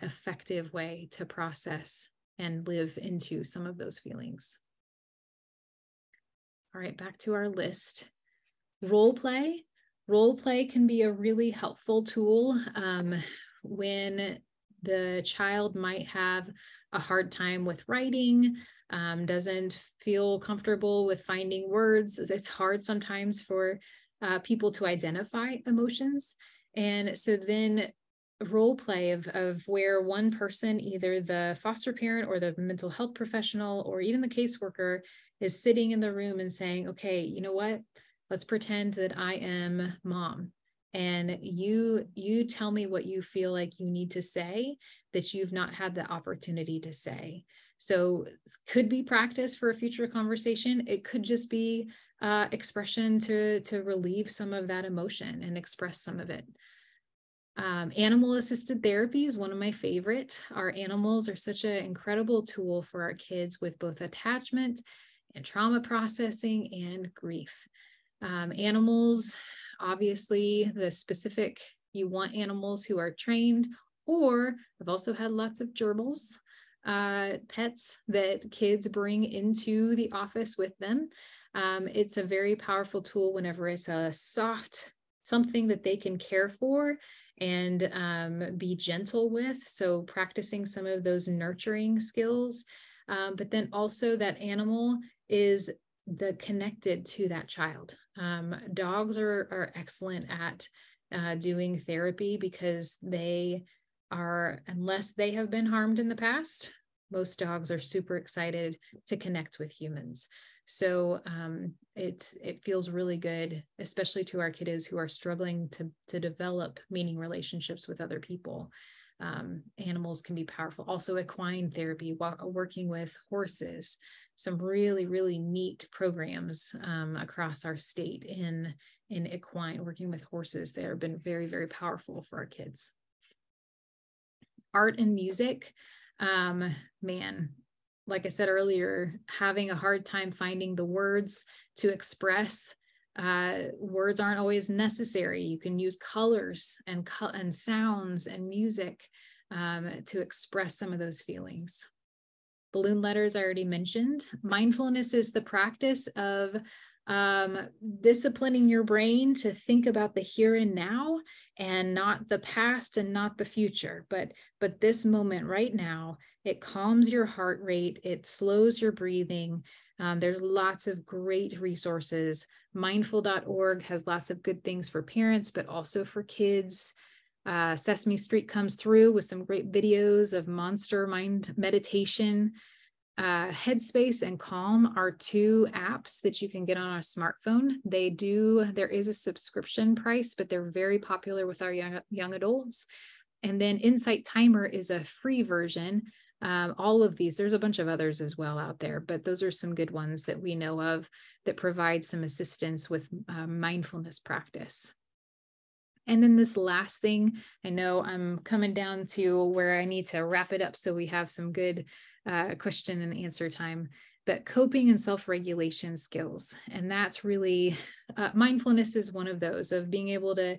effective way to process and live into some of those feelings. All right, back to our list. Role play. Role play can be a really helpful tool when the child might have a hard time with writing, doesn't feel comfortable with finding words. It's hard sometimes for people to identify emotions. And so then role play of where one person, either the foster parent or the mental health professional or even the caseworker, is sitting in the room and saying, okay, you know what? Let's pretend that I am mom. And you tell me what you feel like you need to say that you've not had the opportunity to say. So could be practice for a future conversation. It could just be expression to relieve some of that emotion and express some of it. Animal assisted therapy is one of my favorite. Our animals are such an incredible tool for our kids with both attachment and trauma processing and grief. Animals, obviously the specific, you want animals who are trained, or I've also had lots of gerbils, pets that kids bring into the office with them. It's a very powerful tool whenever it's a soft, something that they can care for and be gentle with. So practicing some of those nurturing skills, but then also that animal is connected to that child. Dogs are excellent at doing therapy because they are, unless they have been harmed in the past, most dogs are super excited to connect with humans. So it feels really good, especially to our kiddos who are struggling to develop meaning relationships with other people. Animals can be powerful. Also equine therapy, working with horses, some really, really neat programs across our state in equine, working with horses. They have been very, very powerful for our kids. Art and music, man, like I said earlier, having a hard time finding the words to express. Words aren't always necessary. You can use colors and sounds and music to express some of those feelings. Balloon letters I already mentioned. Mindfulness is the practice of disciplining your brain to think about the here and now and not the past and not the future, but this moment right now. It calms your heart rate. It slows your breathing. There's lots of great resources. Mindful.org has lots of good things for parents, but also for kids. Sesame Street comes through with some great videos of monster mind meditation. Headspace and Calm are two apps that you can get on a smartphone. There is a subscription price, but they're very popular with our young adults. And then Insight Timer is a free version. All of these, there's a bunch of others as well out there, but those are some good ones that we know of that provide some assistance with mindfulness practice. And then this last thing, I know I'm coming down to where I need to wrap it up so we have some good question and answer time, but coping and self-regulation skills. And that's really, mindfulness is one of those, of being able to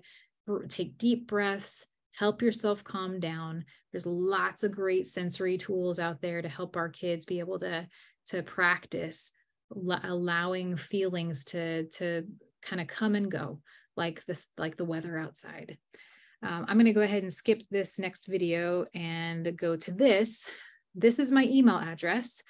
take deep breaths, help yourself calm down. There's lots of great sensory tools out there to help our kids be able to practice allowing feelings to kind of come and go, like the weather outside. I'm going to go ahead and skip this next video and go to this. This is my email address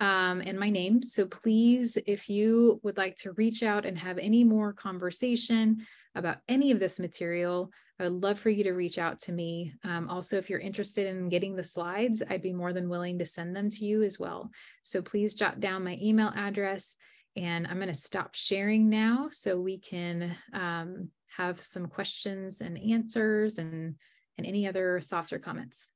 and my name. So please, if you would like to reach out and have any more conversation about any of this material, I would love for you to reach out to me. Also, if you're interested in getting the slides, I'd be more than willing to send them to you as well. So please jot down my email address, and I'm going to stop sharing now so we can have some questions and answers and any other thoughts or comments.